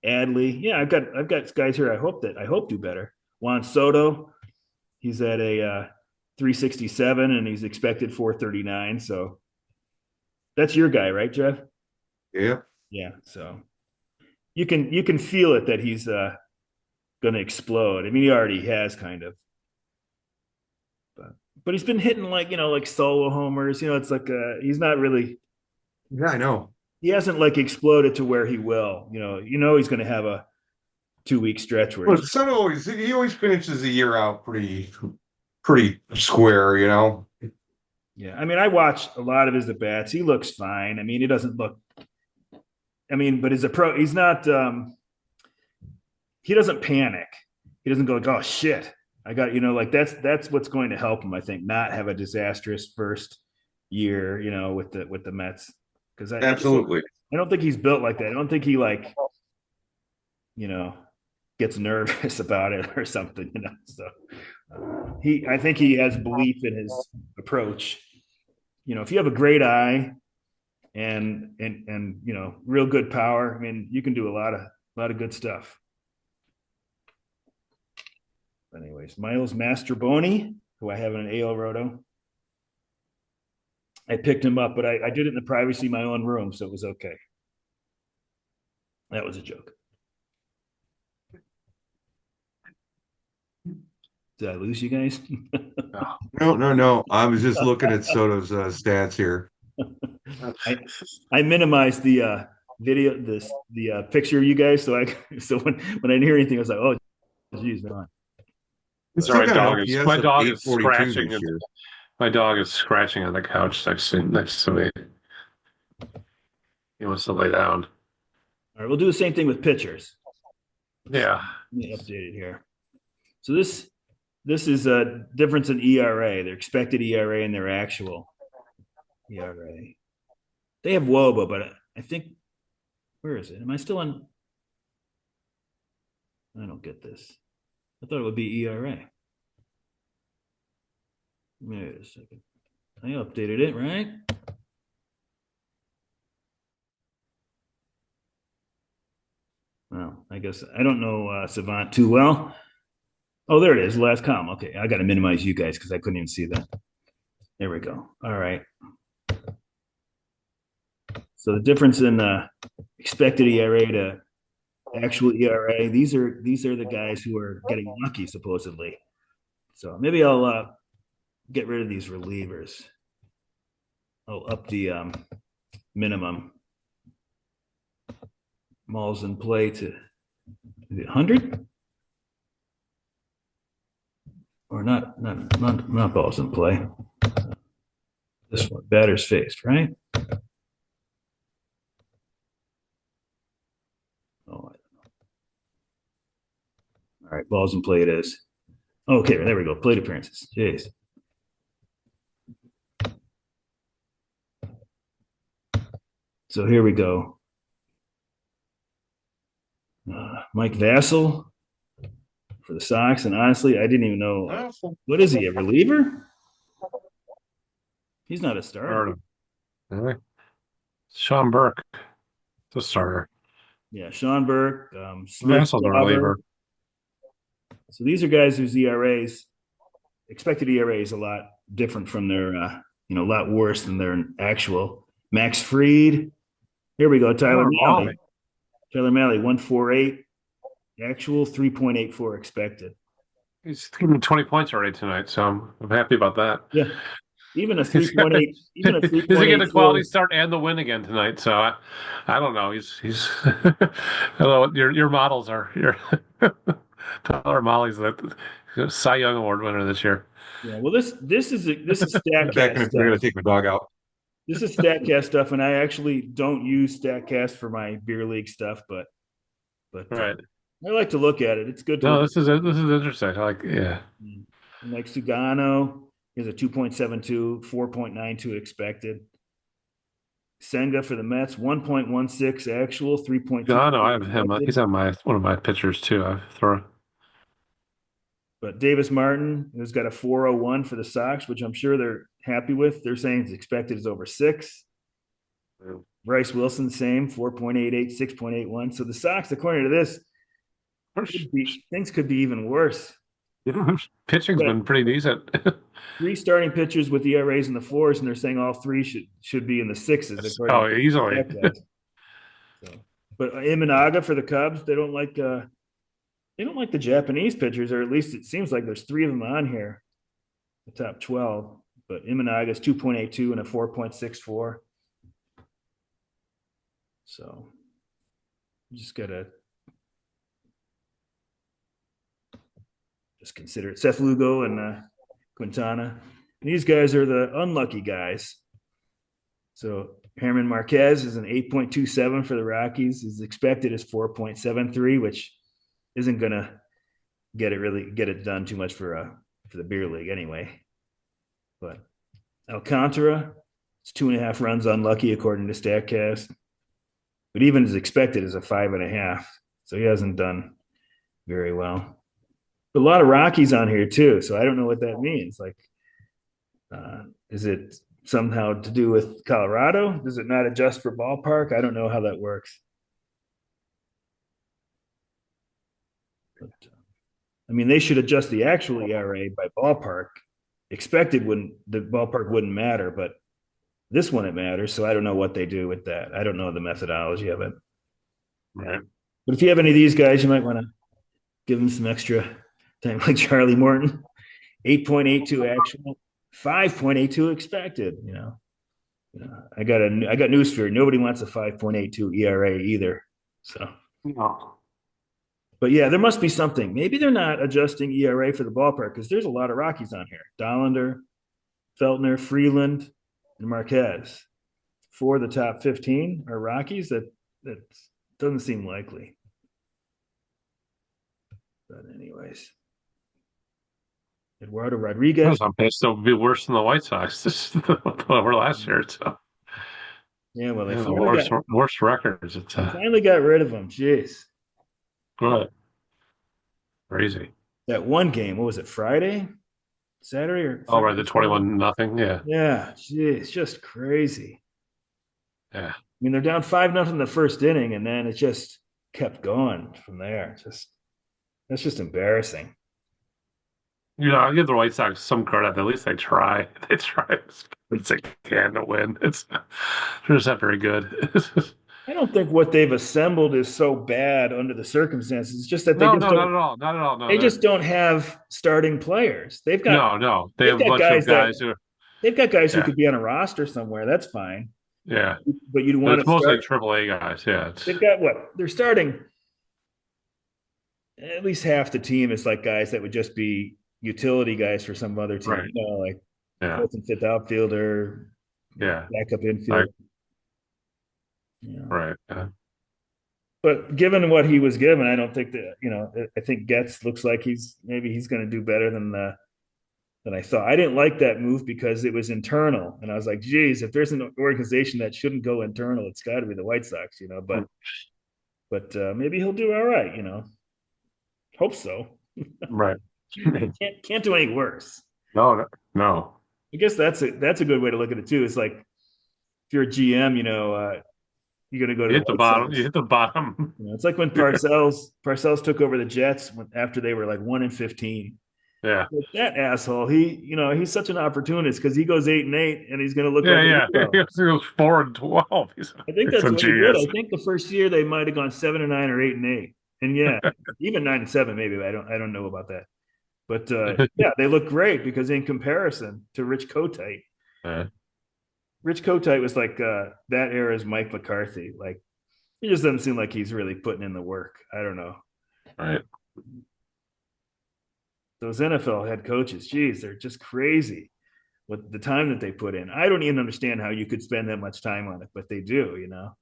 Adley, yeah, I've got guys here. I hope do better. Juan Soto, he's at a 367 and he's expected 439. So that's your guy, right, Jeff? Yeah. Yeah. So you can feel it that he's going to explode. I mean, he already has kind of, but he's been hitting like solo homers. It's like he's not really. Yeah, I know. He hasn't like exploded to where he will. He's going to have a 2 week stretch where Well, he's. Son he always finishes the year out pretty square, you know. Yeah, I mean, I watch a lot of his at bats. He looks fine. I mean, he doesn't look. I mean, but as a pro, he's not. He doesn't panic. He doesn't go like, "Oh shit, I got," like that's what's going to help him. I think not have a disastrous first year, with the Mets, because Absolutely. I don't think he's built like that. I don't think he like you know gets nervous about it or something. So I think he has belief in his approach. If you have a great eye and real good power, I mean, you can do a lot of good stuff. Anyways, Miles Mastroboni, who I have in an AL Roto. I picked him up, but I did it in the privacy of my own room, so it was okay. That was a joke. Did I lose you guys? No, no, no. I was just looking at Soto's stats here. I minimized the video, the picture of you guys, so when I didn't hear anything, I was like, oh, geez, man. He's All still right, got an dog is OPS my of dog is 842 scratching. this year. My dog is scratching on the couch next to me. He wants to lay down. All right, we'll do the same thing with pitchers. Yeah. Let me update it here. So this is a difference in ERA, their expected ERA and their actual ERA. They have WOBA, but I think where is it? Am I still on? I don't get this. I thought it would be ERA. Wait a second. I updated it, right? Well, I guess I don't know Savant too well. Oh, there it is, last column. Okay, I got to minimize you guys because I couldn't even see that. There we go. All right. So the difference in expected ERA to actual ERA, these are the guys who are getting lucky supposedly. So maybe I'll get rid of these relievers. I'll up the minimum malls in play to 100 or not balls in play. This one, batters faced, right? Oh, all right, balls in play it is. Okay, there we go. Plate appearances. Jeez. So here we go. Mike Vassell for the Sox, and honestly, I didn't even know what is he, a reliever? He's not a starter. Really? Sean Burke, the starter. Yeah, Sean Burke, Smith, Vassal's a reliever. So these are guys whose ERAs, expected ERA is a lot different from their, a lot worse than their actual. Max Fried. Here we go. Tyler Mahle. Tyler Mahle, 148. Actual 3.84 expected. He's given 20 points already tonight, so I'm happy about that. Yeah. Even a 3.8, even a 3.84. He's gonna get the quality start and the win again tonight. So I don't know. He's I don't know what your models are. Tyler Molly's the Cy Young Award winner this year. Yeah, well, this is Back in Statcast a minute, I gotta stuff. take my dog out. This is Statcast stuff, and I actually don't use Statcast for my beer league stuff, but Right. I like to look at it. It's good to No, look this is interesting. I like, yeah. at. And like Sugano is a 2.72, 4.92 expected. Senga for the Mets, 1.16 actual, No, no, I 3.22 have him. expected. He's on my one of my pitchers too. I throw. But Davis Martin has got a 401 for the Sox, which I'm sure they're happy with. They're saying it's expected is over six. Bryce Wilson, same, 4.88, 6.81. So the Sox, according to this, things could be even worse. Pitching's But been pretty decent. three starting pitchers with ERAs in the fours, and they're saying all three should be in the sixes, according Oh, to easily. Statcast. So, but Imanaga for the Cubs, they don't like the Japanese pitchers, or at least it seems like there's three of them on here, the top 12. But Imanaga is 2.82 and a 4.64. So you just consider it. Seth Lugo and Quintana. And these guys are the unlucky guys. So Herman Marquez is an 8.27 for the Rockies. His expected is 4.73, which isn't gonna get it done too much for the beer league anyway. But Alcantara, it's 2.5 runs unlucky according to Statcast. But even as expected is a 5.5. So he hasn't done very well. But a lot of Rockies on here too. So I don't know what that means. Like, is it somehow to do with Colorado? Does it not adjust for ballpark? I don't know how that works. But, I mean, they should adjust the actual ERA by ballpark. Expected wouldn't the ballpark wouldn't matter, but this one it matters. So I don't know what they do with that. I don't know the methodology of it. Right. But if you have any of these guys, you might want to give them some extra time, like Charlie Morton, 8.82 actual, 5.82 expected. I got news for you. Nobody wants a 5.82 ERA either. So, No. but yeah, there must be something. Maybe they're not adjusting ERA for the ballpark because there's a lot of Rockies on here. Dollander, Feltner, Freeland, and Marquez. For the top 15 are Rockies. That doesn't seem likely. But anyways, Eduardo Rodriguez. On pace to be worse than the White Sox this were last year. So Yeah, well, they yeah, the finally worst records. It's got rid of him. Jeez, good. Crazy. that one game. What was it? Friday, Saturday, or Oh, right, Friday? the 21-0. Yeah. Yeah, jeez, just crazy. Yeah. I mean, they're down 5-0 the first inning, and then it just kept going from there. That's just embarrassing. I give the White Sox some credit. At least they try. They try as best as they can to win. They're just not very good. I don't think what they've assembled is so bad under the circumstances. It's just that No, no, not at all. Not at all. No, they just don't have starting players. no. They they've have a got bunch of guys guys who, they've got guys who yeah, could be on a roster somewhere. That's fine. yeah. But you'd But want it's to mostly start. AAA guys. Yeah, They've got what? They're starting at least half the team is like guys that would just be utility guys for some other team. right. Like Yeah, fourth and fifth outfielder, yeah. backup Like, infield. right. Yeah. But given what he was given, I don't think that I think Getz looks like he's going to do better than I thought. I didn't like that move because it was internal, and I was like, geez, if there's an organization that shouldn't go internal, it's got to be the White Sox, But maybe he'll do all right. Hope so. Right. Can't do any worse. No, no. I guess that's a good way to look at it too. It's like if you're a GM, you're going to go to You the hit the White bottom. Sox. You hit the bottom. It's like when Parcells took over the Jets after they were like 1-15. Yeah. Like that asshole, he's such an opportunist because he goes 8-8 and he's going to look Yeah, like a yeah. hero. He goes 4-12. I think He's that's a what he did. genius. I think the first year they might have gone 7-9 or 8-8, and yeah, even 9-7 maybe. I don't know about that. But yeah, they look great because in comparison to Rich Kotite, Yeah. Rich Kotite was like that era's Mike McCarthy. Like he just doesn't seem like he's really putting in the work. I don't know. Right. those NFL head coaches, geez, they're just crazy with the time that they put in. I don't even understand how you could spend that much time on it, but they do, you know.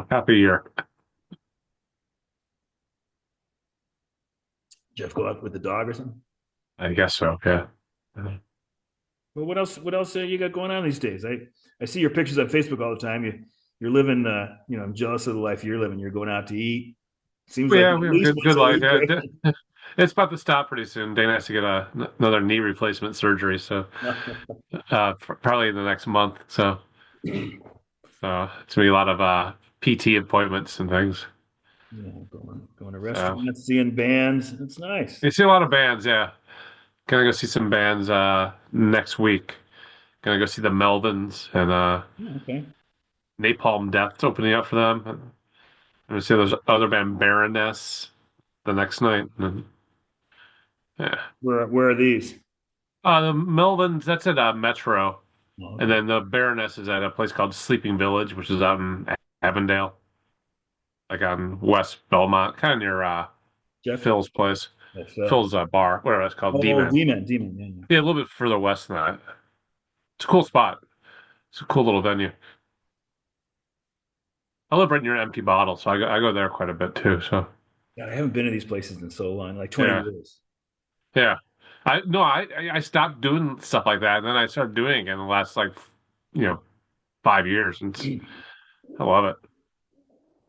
Happy year. Jeff go out with the dog or something. I guess so. Yeah. Well, what else? What else you got going on these days? I see your pictures on Facebook all the time. You're living. You know, I'm jealous of the life you're living. You're going out to eat. Seems like Yeah, at we have a least good once a life. week, Yeah, right? it's about to stop pretty soon. Dana has to get another knee replacement surgery, so probably in the next month. So it's gonna be a lot of PT appointments and things. Yeah, going to So restaurants, seeing bands. It's nice. you see a lot of bands. Yeah, gonna go see some bands next week. Gonna go see the Melvins and Yeah, okay. Napalm Death's opening up for them. I'm gonna see those other band Baroness the next night. And, yeah. Where are these? The Melvins, that's at Metro. Oh, And okay. then the Baroness is at a place called Sleeping Village, which is out in Avondale, like on West Belmont, kind of near Jeff. Phil's place. Oh, Phil. Phil's bar, whatever it's called, Oh, D-Man. Demon. Yeah, Yeah, a little bit further west than that. It's a cool spot. It's a cool little venue. I live right near Empty Bottle, so I go there quite a bit too. So yeah. I haven't been to these places in so long, like 20 yeah, years. yeah. I no, I stopped doing stuff like that, and then I started doing it again in the last like 5 years, and I love it.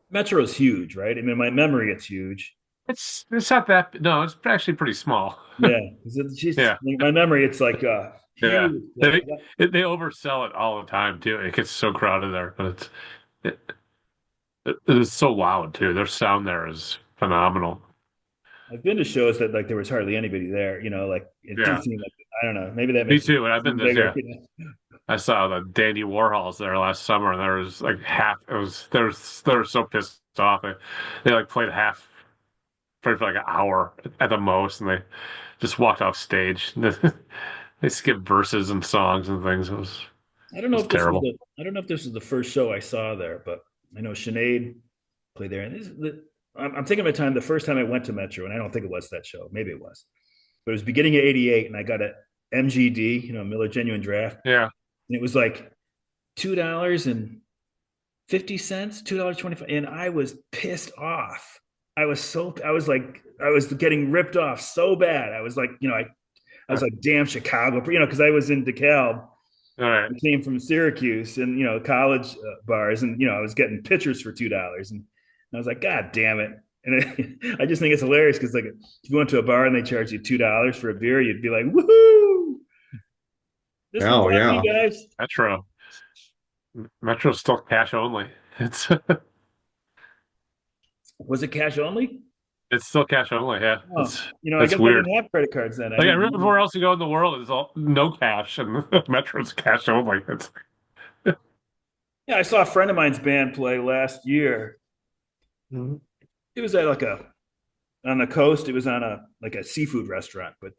Metro's huge, right? I mean, my memory, it's huge. It's not that no, it's actually pretty small. Yeah, because it's just Yeah. my memory. It's like Yeah, huge. Like, they they oversell it all the time too. It gets so crowded there, but it is so loud too. Their sound there is phenomenal. I've been to shows that like there was hardly anybody there. You know, like it did Yeah, seem like I don't know. Maybe that me makes it too. And I've been seem to bigger. yeah. I saw the Dandy Warhols there last summer, and there was like half. It was they were so pissed off. They like played for like an hour at the most, and they just walked off stage. They skipped verses and songs and things. I don't It know was if this was terrible. the I don't know if this was the first show I saw there, but I know Sinead played there. And I'm thinking of a time the first time I went to Metro, and I don't think it was that show. Maybe it was, but it was beginning of '88, and I got a MGD, you know, Miller Genuine Draft, Yeah. and it was like $2.50, $2.25, and I was pissed off. I was like I was getting ripped off so bad. I was like, you know, I was like, damn Chicago, you know, because I was in DeKalb. All right. I came from Syracuse and, you know, college bars, and, you know, I was getting pitchers for $2. And I was like, God damn it. And I just think it's hilarious because, like, if you went to a bar and they charge you $2 for a beer, you'd be like, woohoo, this will Oh buy me, yeah. guys. Metro. Metro's still cash only. It's Was it cash only? it's still cash only. Yeah. Oh, you know, I It's guess I weird. didn't have credit cards then. I Like didn't. everywhere else you go in the world is all no cash, and Metro's cash only. It's Yeah, I saw a friend of mine's band play last year. Mhm. It was at like a on the coast. It was on a like a seafood restaurant, but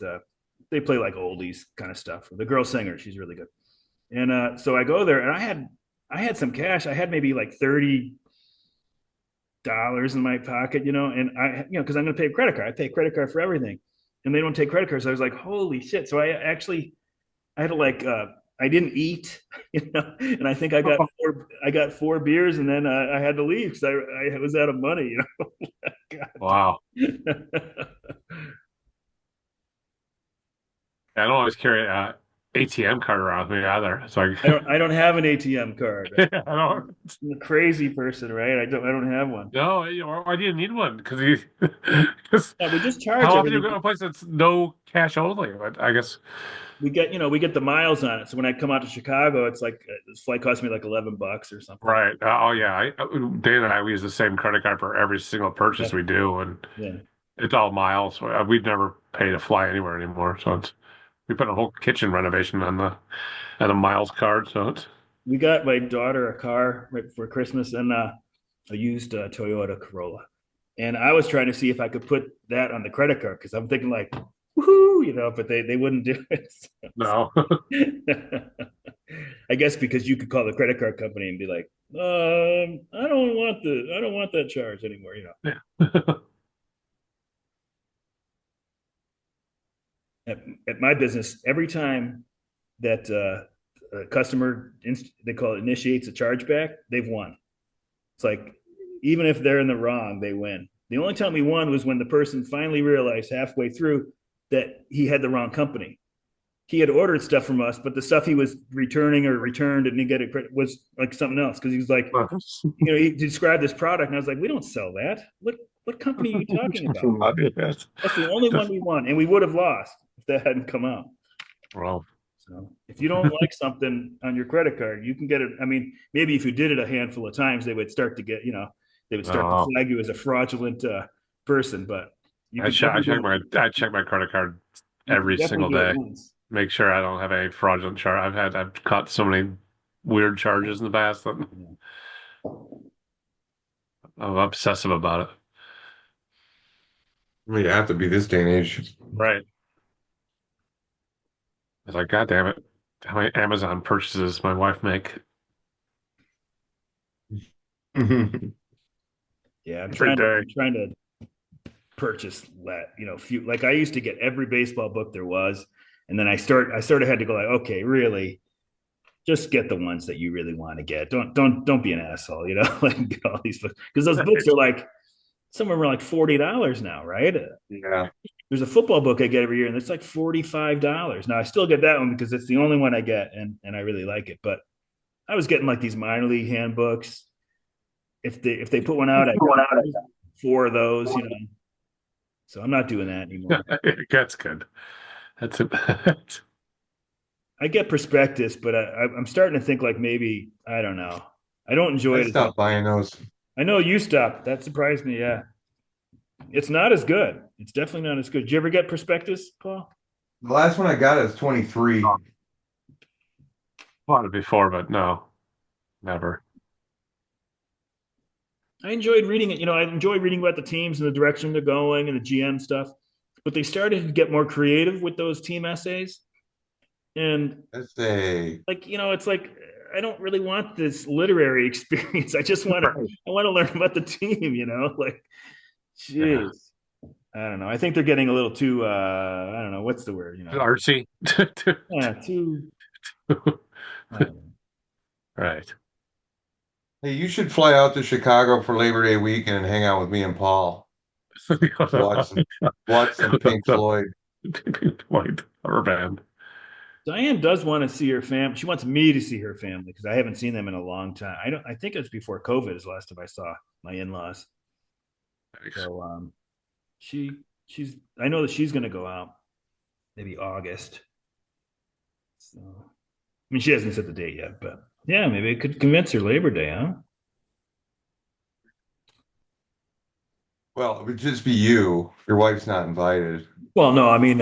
they play like oldies kind of stuff. The girl singer, she's really good. And so I go there, and I had some cash. I had maybe like $30 in my pocket, you know, and because I'm going to pay a credit card. I pay a credit card for everything, and they don't take credit cards. So I was like, holy shit! So I had to like I didn't eat, you know, and I think I got four beers, and then I had to leave because I was out of money, you know. wow. I don't always carry a ATM card around with me either. It's like I don't have an ATM card. I don't. I'm a crazy person, right? I don't have one. No, why do you need one? Because Yeah, we just charge how often do you go to everything. a place that's no cash only? But I guess We get the miles on it. So when I come out to Chicago, it's like this flight cost me like $11 or something. right. Oh yeah. Dana and I we use the same credit card for every single Yeah, purchase we do, and yeah. it's all miles. So, we'd never pay to fly anywhere anymore. So we put a whole kitchen renovation on the miles card. So it's We got my daughter a car right before Christmas, and a used Toyota Corolla. And I was trying to see if I could put that on the credit card because I'm thinking like, woohoo, you know, but they wouldn't do it. no. I guess because you could call the credit card company and be like, I don't want that charge anymore, you know. Yeah. at my business, every time that a customer, they call it initiates a chargeback, they've won. It's like, even if they're in the wrong, they win. The only time we won was when the person finally realized halfway through that he had the wrong company. He had ordered stuff from us, but the stuff he was returning or returned and didn't get it was like something else. Cause he was like, he described this product and I was like, we don't sell that. What company are you talking about? That's the only one we won. And we would have lost if that hadn't come out. Well, So if you don't like something on your credit card, you can get it. I mean, maybe if you did it a handful of times, they would start to get, they would start to oh, flag you as a fraudulent person. But you I could check. definitely do it. I check my credit card You could every definitely single do it day. once. Make sure I don't have any fraudulent charge. I've caught so many weird charges in the past that Yeah. I'm obsessive about it. I mean, you have to be this day and age. Right. It's like, God damn it. How many Amazon purchases my wife make Yeah, every day? I'm trying to purchase few, like I used to get every baseball book there was, and then I sort of had to go like, okay, really, just get the ones that you really want to get. Don't be an asshole, like get all these books because those books are like some of them are like $40 now, right? Yeah. There's a football book I get every year, and it's like $45. Now I still get that one because it's the only one I get, and I really like it. But I was getting like these minor league handbooks. If they put one out, I got four of those, So I'm not doing that anymore. That's good. That's it. I get prospectus, but I'm starting to think like maybe I don't know. I don't enjoy I it as much. stopped buying those. I know you stopped. That surprised me. Yeah, it's not as good. It's definitely not as good. Did you ever get prospectus, Paul? The last one I got is 23. Bought it before, but no, never. I enjoyed reading it. I enjoy reading about the teams and the direction they're going and the GM stuff. But they started to get more creative with those team essays. And Let's say, it's like I don't really want this literary experience. I just want to Right. I want to learn about the team, like Yeah. jeez. I don't know. I think they're getting a little too I don't know, what's the word, Artsy. Yeah, too I don't know. Right. hey, you should fly out to Chicago for Labor Day weekend and hang out with me and Paul. Watch some Pink Floyd. White rubber band. Diane does want to see her family. She wants me to see her family because I haven't seen them in a long time. I think it was before COVID is the last time I saw my in-laws. Nice. So she she's I know that she's gonna go out maybe August. So I mean she hasn't set the date yet, but yeah, maybe it could convince her Labor Day, huh? Well, it would just be you. Your wife's not invited. Well, no, I mean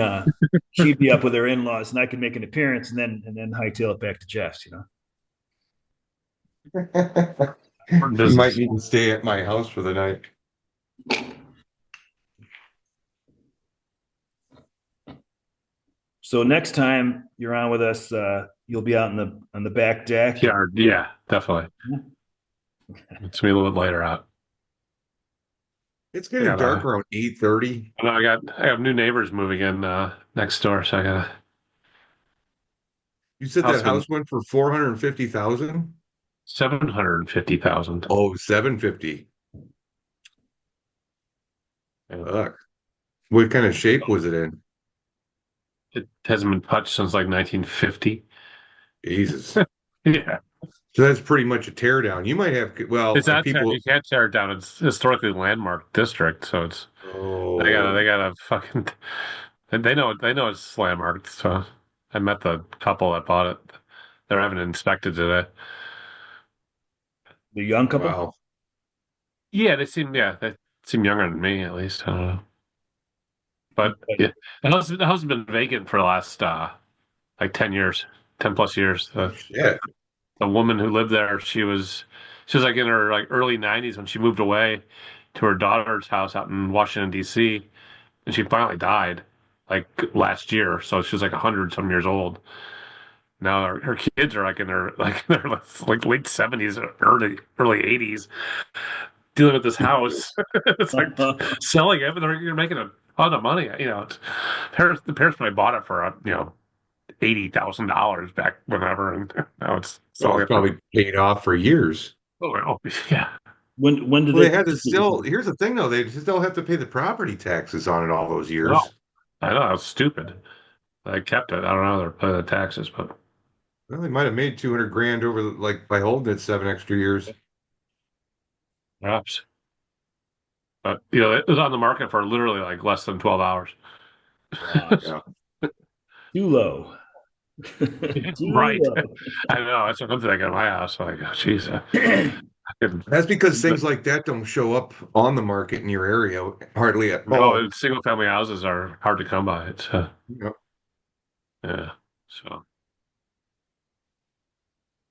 she'd be up with her in-laws and I could make an appearance and then hightail it back to Jeff's. You might Business. need to stay at my house for the night. So next time you're on with us, you'll be out on the back deck. Yeah, yeah, definitely. It's me a little bit later out. It's getting dark around 8:30. I have new neighbors moving in next door, so I got You said house that been house went for 450,000? 750,000. Oh, 750. Fuck. What kind of shape was it in? It hasn't been touched since like 1950. Jesus. Yeah. So that's pretty much a tear down. You might have, well, It's not people. you can't tear it down. It's historically landmark district, so it's Oh, they gotta fucking they know it's landmarked. So I met the couple that bought it. They're having it inspected today. The young couple. wow. They seem younger than me at least. I don't know. But yeah, the house has been vacant for the last like 10 years, 10 plus years. Shit. The woman who lived there, she was like in her like early 90s when she moved away to her daughter's house out in Washington D.C. and she finally died like last year. So she was like 100 some years old. Now her kids are like in their like late 70s, early 80s, dealing with this house. It's like selling it, and you're making a Oh, the money, Paris, the Paris when I bought it for $80,000 back whenever, and now it's Well, selling it's it for probably paid off for years. oh yeah. When did Well, they they had to purchase it? still, here's the thing though, they still have to pay the property taxes on it all those No, years. I know it's stupid. I kept it. I don't know. They're paying the taxes, but Well, they might have made 200 grand over like by holding it 7 extra years. perhaps. But it was on the market for literally like less than 12 hours. Wow, Yeah. too low. Too Right. low. I know. That's what I'm thinking of my house. Like, oh, geez, I could, That's because things like that don't show up on the market in your area hardly at no, all. single family houses are hard to come by. It's You know, yeah. So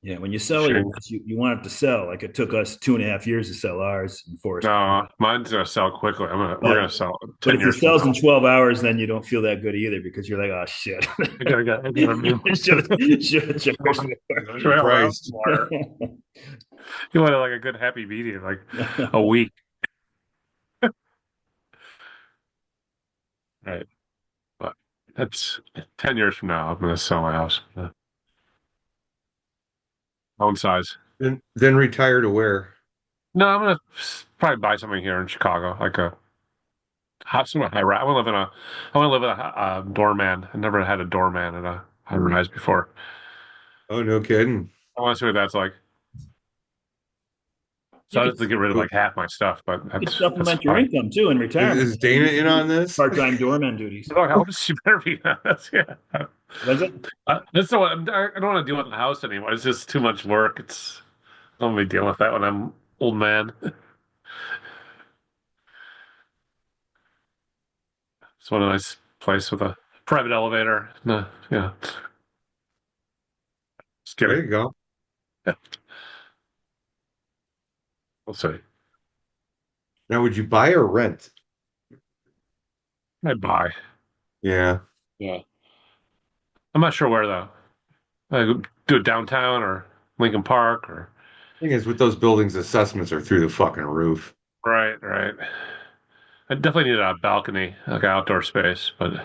Yeah, when you it's a sell your shame. house, you want it to sell. Like it took us 2.5 years to sell ours in Forest. No, mine's gonna sell quickly. We're But gonna sell it but 10 if it years from sells in now. 12 hours, then you don't feel that good either because you're like, oh shit. I gotta be should have charged underpriced. water. You want like a good happy medium, like a week. Right. But that's 10 years from now. I'm going to sell my house. Own size. Then retire to where? No, I'm going to probably buy something here in Chicago, like a hot, somewhat high rise. I want to live in a doorman. I never had a doorman in a high rise before. Oh, no kidding. I want to see what that's like. So You I could have to get rid of Cool. like half my stuff, but you could that's supplement your fine. income too in retirement. Is Dana in on this? Part-time doorman duties. Look, how old is she better be? That's, yeah. Was it? That's the one. I don't want to deal with the house anymore. It's just too much work. I don't want to deal with that when I'm old man. It's one nice place with a private elevator. No, yeah. Just There kidding. you go. We'll see. Now, would you buy or rent? I buy. Yeah. Yeah. I'm not sure where though. I could do it downtown or Lincoln Park or Thing is, with those buildings, assessments are through the fucking roof. right, right. I definitely need a balcony, like an outdoor space, but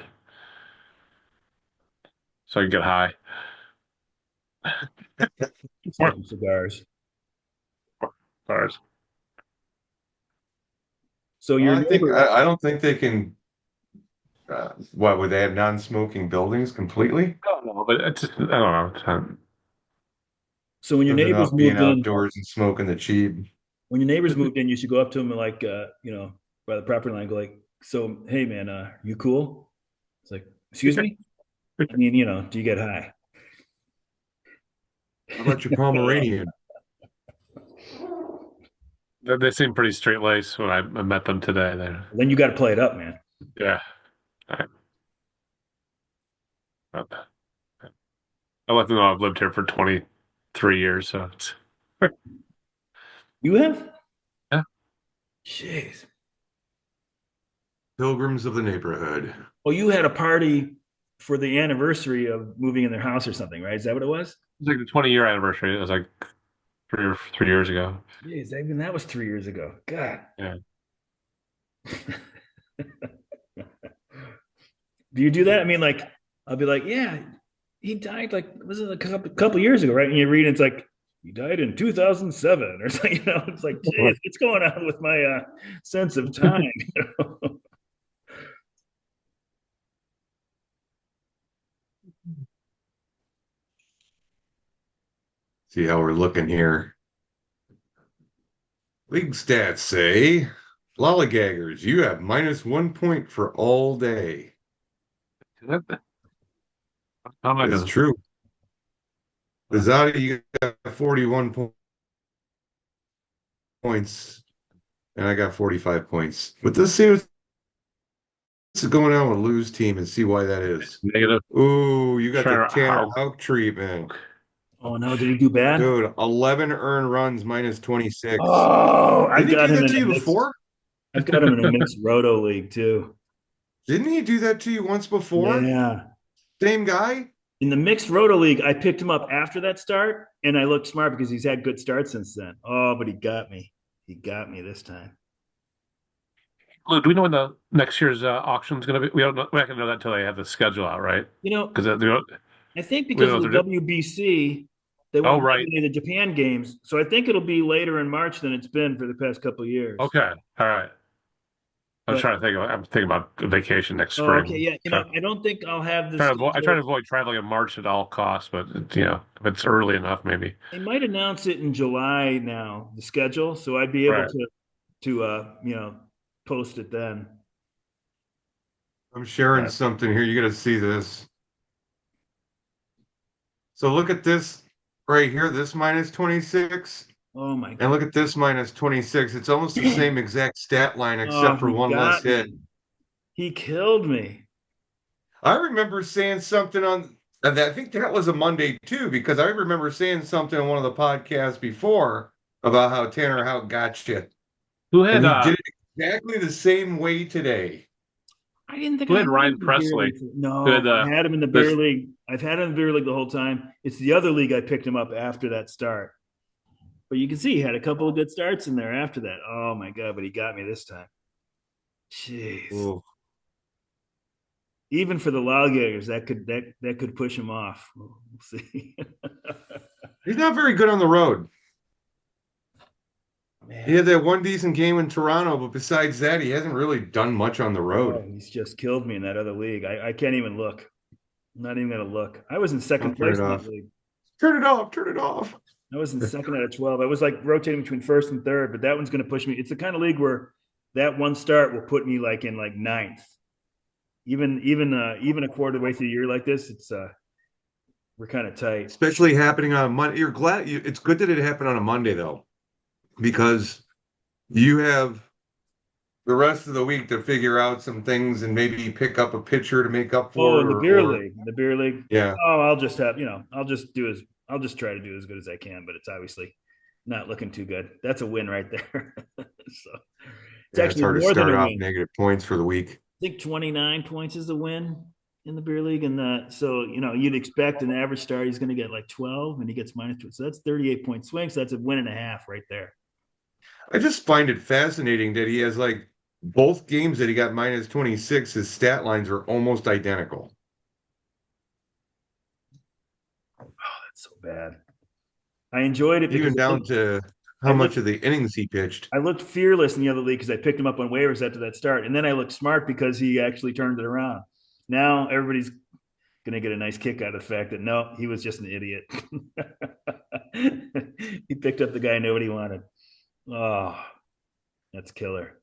so I can get high. More Smoking cigars. cars. So your neighbor. I don't think they can. What would they have non-smoking buildings completely? I don't know, but I don't know. So when your Something neighbors about being moved in, outdoors and smoking the cheap. when your neighbors moved in, you should go up to them and like, by the property line, go like, so hey man, you cool? It's like, excuse me? I mean, do you get high? How about your Pomeranian? They seem pretty straight laced when I met them today. They're, Then you got to play it up, man. yeah. I, I let them know I've lived here for 23 years, so it's You have? yeah. Jeez. Pilgrims of the neighborhood. Well, you had a party for the anniversary of moving in their house or something, right? Is that what it was? It's like the 20-year anniversary. It was like 3 years ago. Jeez, even that was 3 years ago. God. Yeah. Do you do that? I mean, like, I'll be like, yeah, he died like was it a couple years ago, right? And you read, it's like he died in 2007 or something. It's like, geez, what's going on with my sense of time? See how we're looking here. League stats say, lollygaggers, you have -1 point for all day. How am I It's gonna? true. Zadi, you got 41 points, and I got 45 points. But let's see what's going on with Lou's team and see why that is. Negative. Ooh, you got the Tanner Tanner Houck. Houck treatment. Oh no, did he do bad? Dude, 11 earned runs -26. Oh, Didn't he do that to you before? I've got him in a mixed roto league too. Didn't he do that to you once before? Yeah. Same guy? In the mixed roto league, I picked him up after that start, and I looked smart because he's had good starts since then. Oh, but he got me. He got me this time. Lou, do we know when the next year's auction is going to be? We don't know. We're not going to know that until they have the schedule out, right? You know, Because I think we don't because know of what the they're doing. WBC, they Oh, won't have right. any of the Japan games. So I think it'll be later in March than it's been for the past couple of years. Okay. All right. I was But trying to think. I'm thinking about vacation next oh, okay, spring. yeah, I don't think I'll have the I try to schedule. avoid traveling in March at all costs, but if it's early enough, maybe. They might announce it in July now, the schedule, so I'd be able Right. to post it then. I'm sharing Right. something here. You got to see this. So look at this right here, this minus 26, Oh my and God. look at this minus 26. It's almost the same exact stat line Oh, except for he one less got hit. me. He killed me. I remember saying something on, and I think that was a Monday too, because I remember saying something on one of the podcasts before about how Tanner Houck got you, Who and had he did it exactly the same way today. I didn't think who I had had him Ryan in the beer Presley? league. Who had No, I had him in the beer this? league. I've had him in the beer league the whole time. It's the other league I picked him up after that start. But you can see he had a couple of good starts in there after that. Oh my God, but he got me this time. Jeez. Ooh. Even for the Lolgators, that could push him off. We'll see. He's not very good on the road. He Man, had that one decent game in Toronto, but besides that, he hasn't really done much on the oh, road. he's just killed me in that other league. I can't even look. I'm not even gonna look. I was in I'll second turn place it in that off. league. Turn it off. Turn it off. I was in second out of 12. I was like rotating between first and third, but that one's going to push me. It's the kind of league where that one start will put me like in like ninth. Even a quarter of the way through the year like this, it's we're kind of tight. Especially happening on a Monday. It's good that it happened on a Monday though, because you have the rest of the week to figure out some things and maybe pick up a pitcher to make up Oh, for in it, the beer league. yeah, Oh, I'll just have I'll just try to do as good as I can, but it's obviously not looking too good. That's a win right there. So it's yeah, it's actually hard to more than start a off win. negative points for the week. I think 29 points is the win in the beer league. And so, you'd expect an average start, he's going to get like 12 and he gets minus 2. So that's 38-point swing. So that's a win and a half right there. I just find it fascinating that he has like both games that he got minus 26, his stat lines are almost identical. That's so bad. I enjoyed it because Even down to I how much looked, of the innings he pitched. I looked fearless in the other league because I picked him up on waivers after that start. And then I looked smart because he actually turned it around. Now everybody's going to get a nice kick out of the fact that no, he was just an idiot. He picked up the guy nobody wanted. Oh, that's killer.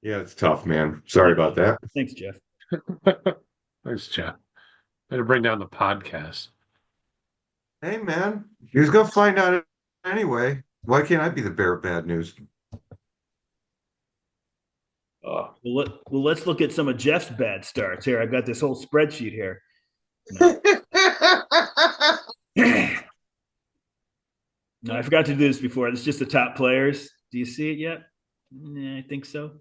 Yeah, it's tough, man. Sorry about that. Thanks, Jeff. Thanks, Jeff. Way to bring down the podcast. Hey, man, he was gonna find out anyway. Why can't I be the bearer of bad news? Well, let's look at some of Jeff's bad starts here. I've got this whole spreadsheet here. No, no, I forgot to do this before. It's just the top players. Do you see it yet? Yeah, I think so.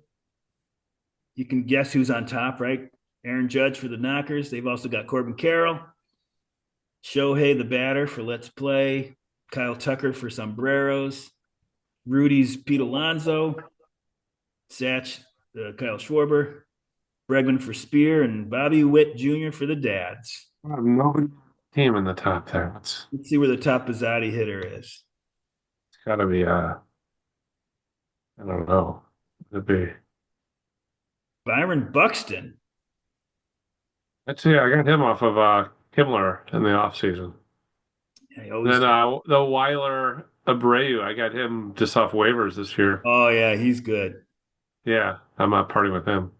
You can guess who's on top, right? Aaron Judge for the Knockers. They've also got Corbin Carroll, Shohei the batter for Let's Play, Kyle Tucker for Sombreros, Rudy's Pete Alonso, Satch Kyle Schwarber, Bregman for Spear, and Bobby Witt Jr. for the Dads. I have no team in the top there. It's Let's see where the top Zadi hitter is. got to be I don't know. It'd be. Byron Buxton. Let's see. I got him off of Himmler in the offseason. I And always. then the Weiler Abreu, I got him just off waivers this year. Oh yeah, he's good. Yeah, I'm not partying with him.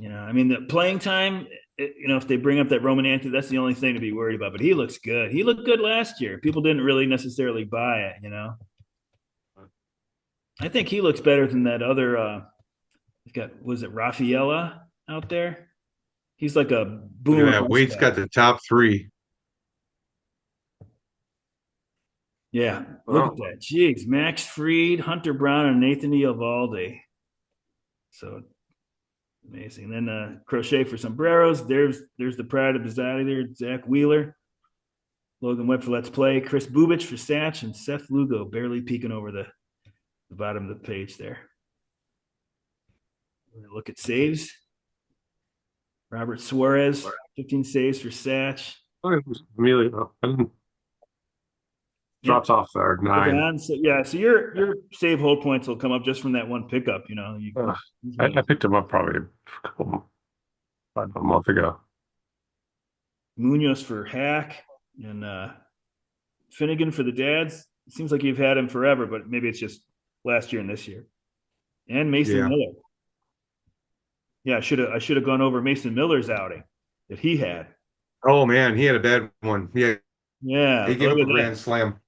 I mean the playing time. If they bring up that Roman Anthony, that's the only thing to be worried about. But he looks good. He looked good last year. People didn't really necessarily buy it. I think he looks better than that other. Was it Rafaela out there? He's like a boomer Yeah, bust Wade's got guy. the top three. Yeah, look at Well, that. Jeez, Max Fried, Hunter Brown, and Nathan Eovaldi. So amazing. And then Crochet for Sombreros. There's the pride of Bizarre there. Zach Wheeler, Logan Webb for Let's Play, Chris Bubich for Satch, and Seth Lugo barely peeking over the bottom of the page there. Look at saves. Robert Suarez, 15 saves for Satch. Emilio Yep. drops off there, Look 9. on. So yeah, so your save hold points will come up just from that one pickup. I picked him up probably a month ago. Munoz for Hack and Finnegan for the dads. It seems like you've had him forever, but maybe it's just last year and this year. And Mason Yeah. Miller. Yeah, I should have gone over Mason Miller's outing that he had. Oh man, he had a bad one. Yeah, Yeah, he gave look up a at grand this. slam.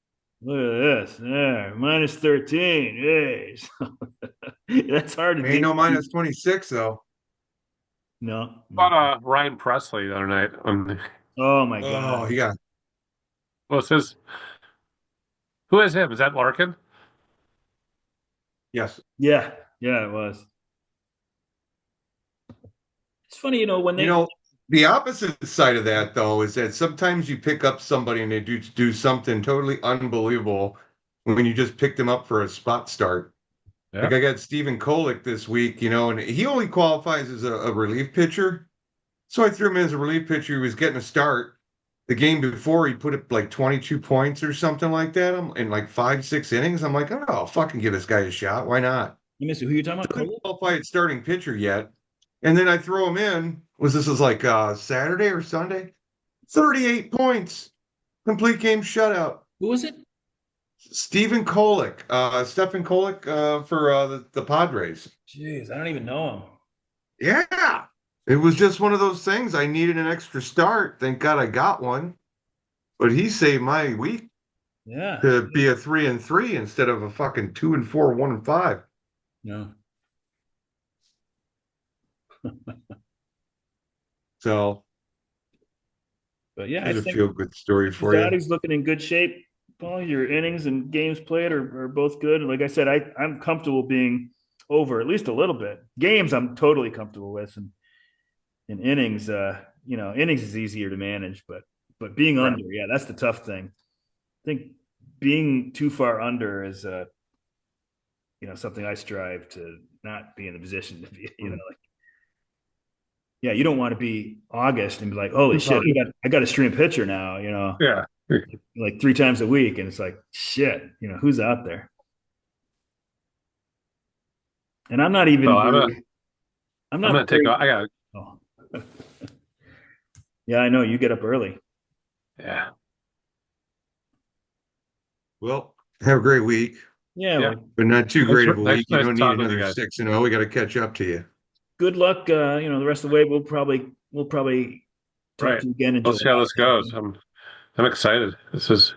Look at this. There, minus 13. Yay. That's hard to Ain't do. no minus 26 though. No, no. About Ryan Presley the other night. Oh my Oh, God. he got What's his? Who is him? Is that Larkin? yes. Yeah, yeah, it was. It's funny, when You they know, the opposite side of that though is that sometimes you pick up somebody and they do something totally unbelievable when you just pick them up for a spot start. Yeah. Like I got Stephen Kolek this week, and he only qualifies as a relief pitcher. So I threw him in as a relief pitcher. He was getting a start. The game before, he put up like 22 points or something like that in like 5, 6 innings. I'm like, oh, I'll fucking give this guy a shot. Why not? let me see who you talking about. Doesn't Cole? qualify at starting pitcher yet. And then I throw him in. This was like Saturday or Sunday? 38 points. Complete game shutout. Who was it? Stephen Kolek, Stephen Kolek for the Padres. Jeez, I don't even know him. Yeah. It was just one of those things. I needed an extra start. Thank God I got one. But he saved my week Yeah. to be a 3-3 instead of a fucking 2-4, 1-5. No. So But yeah, I there's a think feel good story Mr. for you. Zadi's looking in good shape. Paul, your innings and games played are both good. And like I said, I'm comfortable being over at least a little bit. Games I'm totally comfortable with. And in innings, innings is easier to manage, but being Right. under, yeah, that's the tough thing. I think being too far under is something I strive to not be in the position to be, like yeah, you don't want to be August and be like, holy shit, I got a stream pitcher now, Yeah. like 3 times a week, and it's like shit, who's out there? And I'm not So even I'm gonna very, I'm I'm gonna not take. very. I got. Oh. Yeah, I know you get up early. Yeah. Well, have a great week, Yeah, Yeah. well, but not too great of a Nice, week. You nice to don't need talk with you another guys. 6-0. We got to catch up to you. good luck. The rest of the way we'll probably talk Right. to you again in Let's see how July. this goes. I'm excited. This is.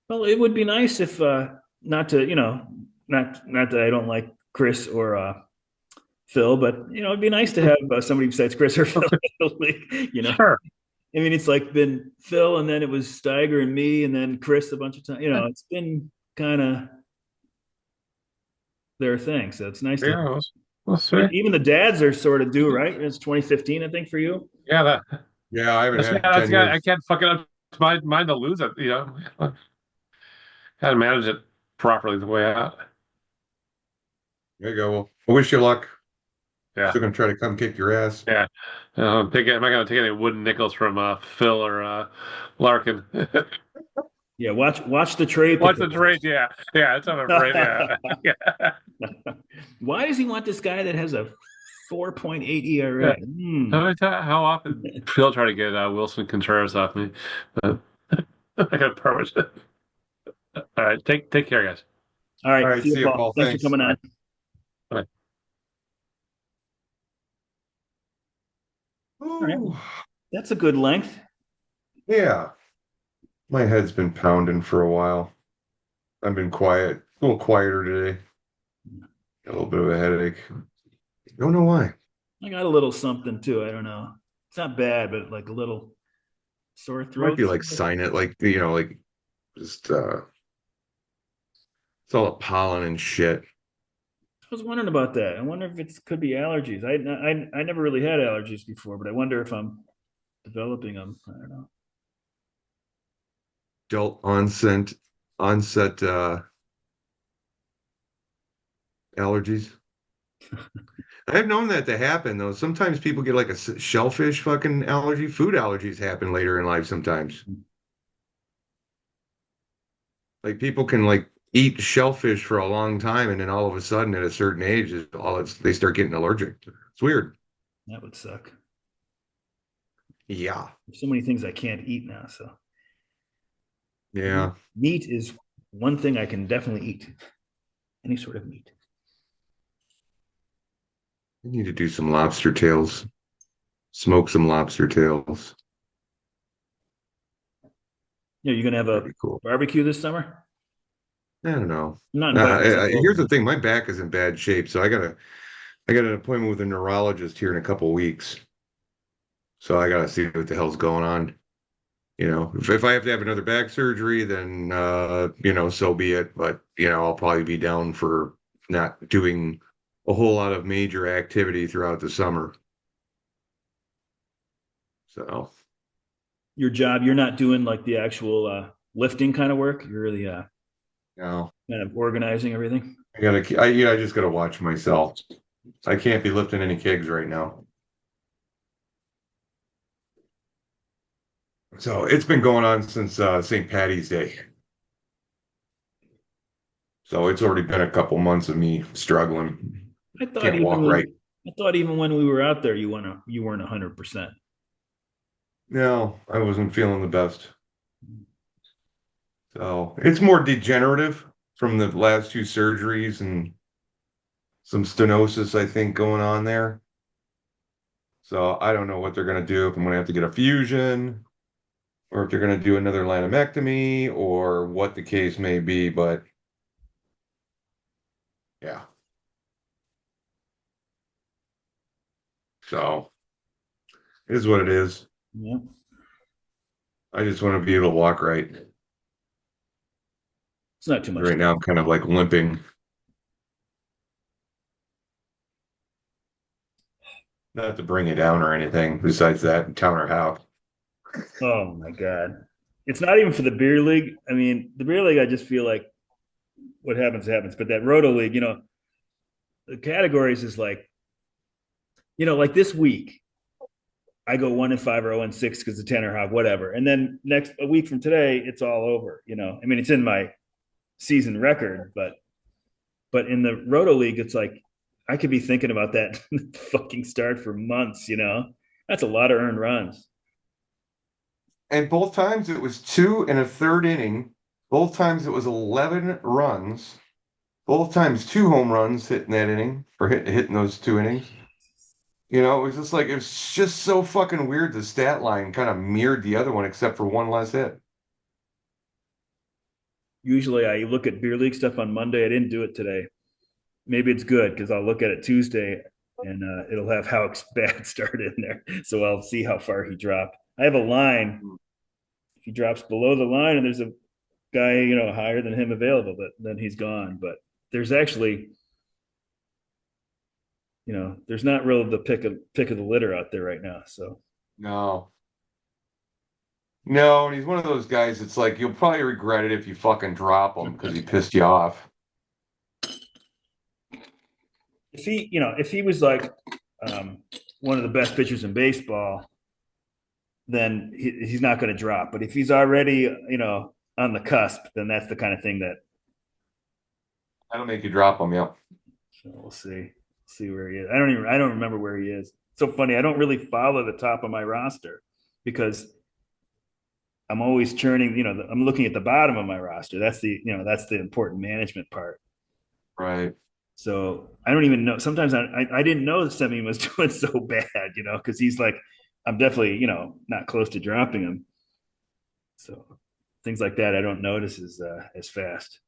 Well, it would be nice if not to, not that I don't like Chris or Phil, but it'd be nice to have somebody besides Chris or Phil in the league. Sure. I mean, it's like been Phil, and then it was Steiger and me, and then Chris a bunch of times. It's been kind of their thing, so it's nice to. Yeah. We'll I see. mean, even the dads are sort of due, right? It's 2015, I think, for you. Yeah. Yeah, I haven't That's, had that's 10 I years. can't fucking up my mind to lose it. Got to manage it properly the way out. There you go. Well, I wish you luck. Yeah. Still going to try to come kick your ass. Yeah. Am I going to take any wooden nickels from Phil or Larkin? Yeah, watch the trade What's the proposals. trade? Yeah. Yeah. It's on a right. Yeah. Yeah. Why does he want this guy that has a 4.8 Yeah. ERA? How often Phil try to get Wilson Contreras off me? But I got promise. All right. Take care, guys. All All right, right, see you, see you, Paul. Paul. Thanks for Thanks. coming on. All right, Ooh, that's a good length. yeah. My head's been pounding for a while. I've been quiet, a little quieter today. Got a little bit of a headache. Don't know why. I got a little something too. I don't know. It's not bad, but like a little sore Might throat. be like sign it, like like just it's all the pollen and shit. I was wondering about that. I wonder if it could be allergies. I never really had allergies before, but I wonder if I'm developing them. I don't know. Adult onset allergies. I've known that to happen though. Sometimes people get like a shellfish fucking allergy. Food allergies happen later in life sometimes. Like people can like eat shellfish for a long time, and then all of a sudden, at a certain age, they start getting allergic. It's weird. That would suck. Yeah, There's so many things I can't eat now. So yeah. meat is one thing I can definitely eat. Any sort of meat. I need to do some lobster tails. Smoke some lobster tails. You're gonna have That'd a be cool. barbecue this summer? I don't know. I'm not inviting myself Here's over. the thing: my back is in bad shape, so I got an appointment with a neurologist here in a couple weeks. So I gotta see what the hell's going on. If I have to have another back surgery, then so be it. But I'll probably be down for not doing a whole lot of major activity throughout the summer. So Your job, you're not doing like the actual lifting kind of work. You're really no, kind of organizing everything. I just gotta watch myself. I can't be lifting any kegs right now. So it's been going on since St. Patty's Day. So it's already been a couple months of me struggling. I thought Can't even walk right. when I thought even when we were out there, you weren't 100%. No, I wasn't feeling the best. So it's more degenerative from the last two surgeries and some stenosis, I think, going on there. So I don't know what they're going to do, if I'm going to have to get a fusion or if they're going to do another laminectomy or what the case may be. But yeah, so it is what it is. Yeah, I just want to be able to walk right. it's not too much. Right now, I'm kind of like limping. Not to bring it down or anything besides that, counter how. Oh my god, it's not even for the beer league. I mean, the beer league, I just feel like what happens happens. But that roto league, the categories is like, like this week, I go 1-5 or 0-6 because the tenor hog, whatever. And then a week from today, it's all over. I mean, it's in my season record, but in the roto league, it's like I could be thinking about that fucking start for months. That's a lot of earned runs. And both times it was two and a third inning. Both times it was 11 runs. Both times two home runs hitting that inning or hitting those two innings. It was just like, it was just so fucking weird. The stat line kind of mirrored the other one except for one less hit. Usually, I look at beer league stuff on Monday. I didn't do it today. Maybe it's good because I'll look at it Tuesday and it'll have how bad started in there. So I'll see how far he dropped. I have a line. If he drops below the line and there's a guy, higher than him available, but then he's gone. But there's actually, there's not really the pick of the litter out there right now. So No. No, and he's one of those guys, it's like you'll probably regret it if you fucking drop him because he pissed you off. if he was like one of the best pitchers in baseball, then he's not going to drop. But if he's already, on the cusp, then that's the kind of thing that. That'll make you drop him, yeah. So we'll see where he is. I don't remember where he is. It's so funny. I don't really follow the top of my roster because I'm always churning. I'm looking at the bottom of my roster. That's the important management part. Right. So I don't even know. Sometimes I didn't know that Semien was doing so bad, because he's like, I'm definitely, not close to dropping him. So things like that I don't notice as fast.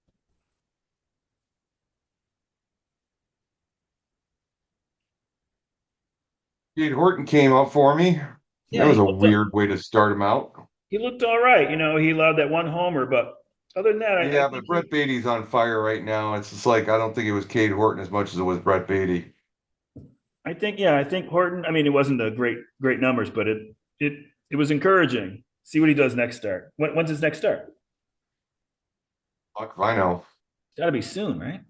Cade Horton came up for me. That Yeah, was a weird way to start him out. he looked all right. He allowed that one homer, but other than that, I Yeah, think but Brett Beatty's on fire right now. It's just like I don't think it was Cade Horton as much as it was Brett Beatty. I think Horton. I mean, it wasn't a great numbers, but it was encouraging. See what he does next start. When's his next start? Fuck if I know. Got to be soon, right?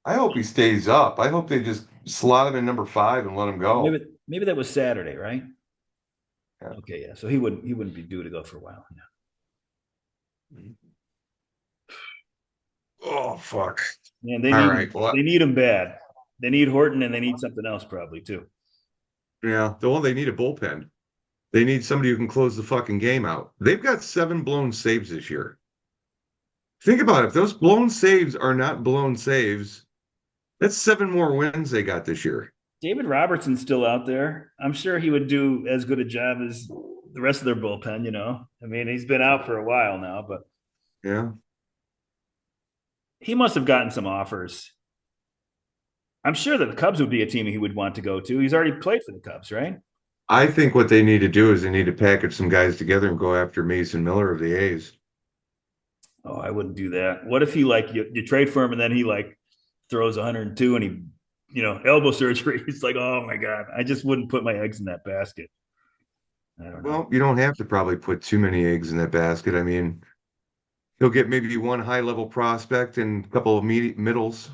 I hope he stays up. I hope they just slot him in number 5 and let him Oh, go. maybe that was Saturday, right? Yeah. Okay, yeah. So he wouldn't be due to go for a while. Yeah. Oh fuck. Man, All right. Well, they need him bad. They need Horton and they need something else probably too. yeah. They need a bullpen. They need somebody who can close the fucking game out. They've got 7 blown saves this year. Think about it. If those blown saves are not blown saves, that's 7 more wins they got this year. David Robertson's still out there. I'm sure he would do as good a job as the rest of their bullpen, you know. I mean, he's been out for a while now, but Yeah. he must have gotten some offers. I'm sure that the Cubs would be a team he would want to go to. He's already played for the Cubs, right? I think what they need to do is they need to package some guys together and go after Mason Miller of the A's. Oh, I wouldn't do that. What if he like you trade for him and then he like throws 102 and he, elbow surgery? It's like, oh my God, I just wouldn't put my eggs in that basket. I don't know. Well, you don't have to probably put too many eggs in that basket. I mean, he'll get maybe one high level prospect and a couple of middles.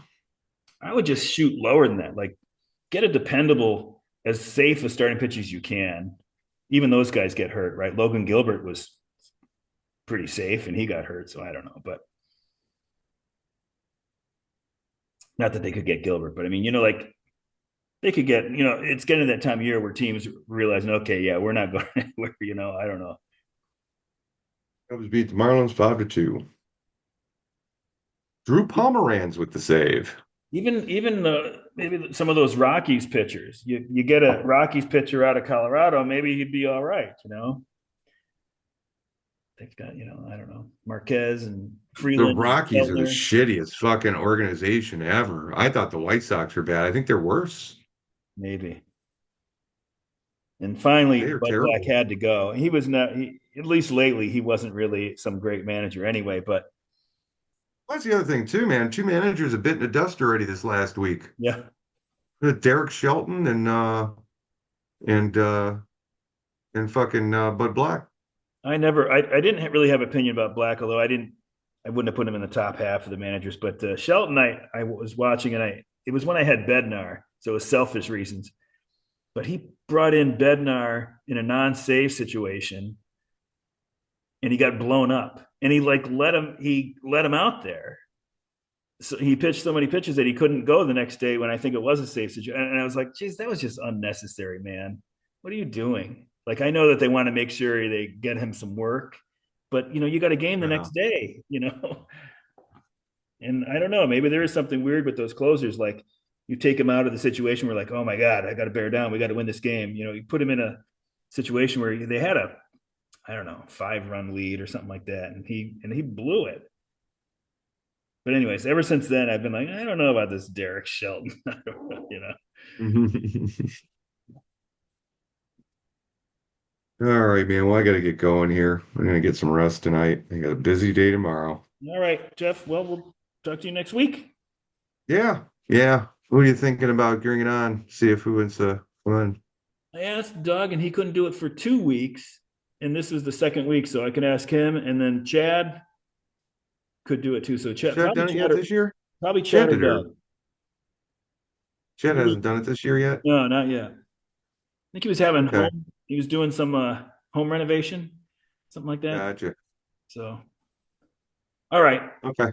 I would just shoot lower than that. Like get a dependable, as safe a starting pitcher as you can. Even those guys get hurt, right? Logan Gilbert was pretty safe and he got hurt, so I don't know. But not that they could get Gilbert, but I mean, like they could get, it's getting to that time of year where teams realizing, okay, yeah, we're not going anywhere, I don't know. Cubs beat the Marlins 5-2. Drew Pomeranz with the save. Even maybe some of those Rockies pitchers, you get a Rockies pitcher out of Colorado, maybe he'd be all right. They've got, I don't know, Marquez and The Freeland and Rockies are the Feltner. shittiest fucking organization ever. I thought the White Sox were bad. I think they're worse. Maybe. And finally, They are Bud Black terrible. had to go. He was not, at least lately, he wasn't really some great manager anyway. But That's the other thing too, man. 2 managers have bitten the dust already this last week. yeah, Derek Shelton and uh and fucking Bud Black. I didn't really have opinion about Black, although I wouldn't have put him in the top half of the managers. But Shelton, I was watching, and it was when I had Bednar, so it was selfish reasons. But he brought in Bednar in a non-save situation, and he got blown up, and he let him out there. So he pitched so many pitches that he couldn't go the next day when I think it was a safe situation. And I was like, geez, that was just unnecessary, man. What are you doing? Like, I know that they want to make sure they get him some work, but you got a game the Yeah. next day. And I don't know, maybe there is something weird with those closers. Like you take him out of the situation where like, oh my God, I got to bear down. We got to win this game. You put him in a situation where they had I don't know, 5-run lead or something like that. And he blew it. But anyways, ever since then, I've been like, I don't know about this Derek Shelton. I don't know. All right, man. Well, I got to get going here. I'm gonna get some rest tonight. I got a busy day tomorrow. All right, Jeff. Well, we'll talk to you next week. Yeah, yeah. What are you thinking about gearing it on? See if who wins the one. I asked Doug, and he couldn't do it for 2 weeks, and this is the second week, so I can ask him, and then Chad could do it too. So Chad, Chad done it yet this year? probably Chad Chad or did her. Doug. Chad hasn't done it this year yet. No, not yet. I think he was having Okay, home. He was doing some home renovation, something like that. gotcha. So, all right. Okay.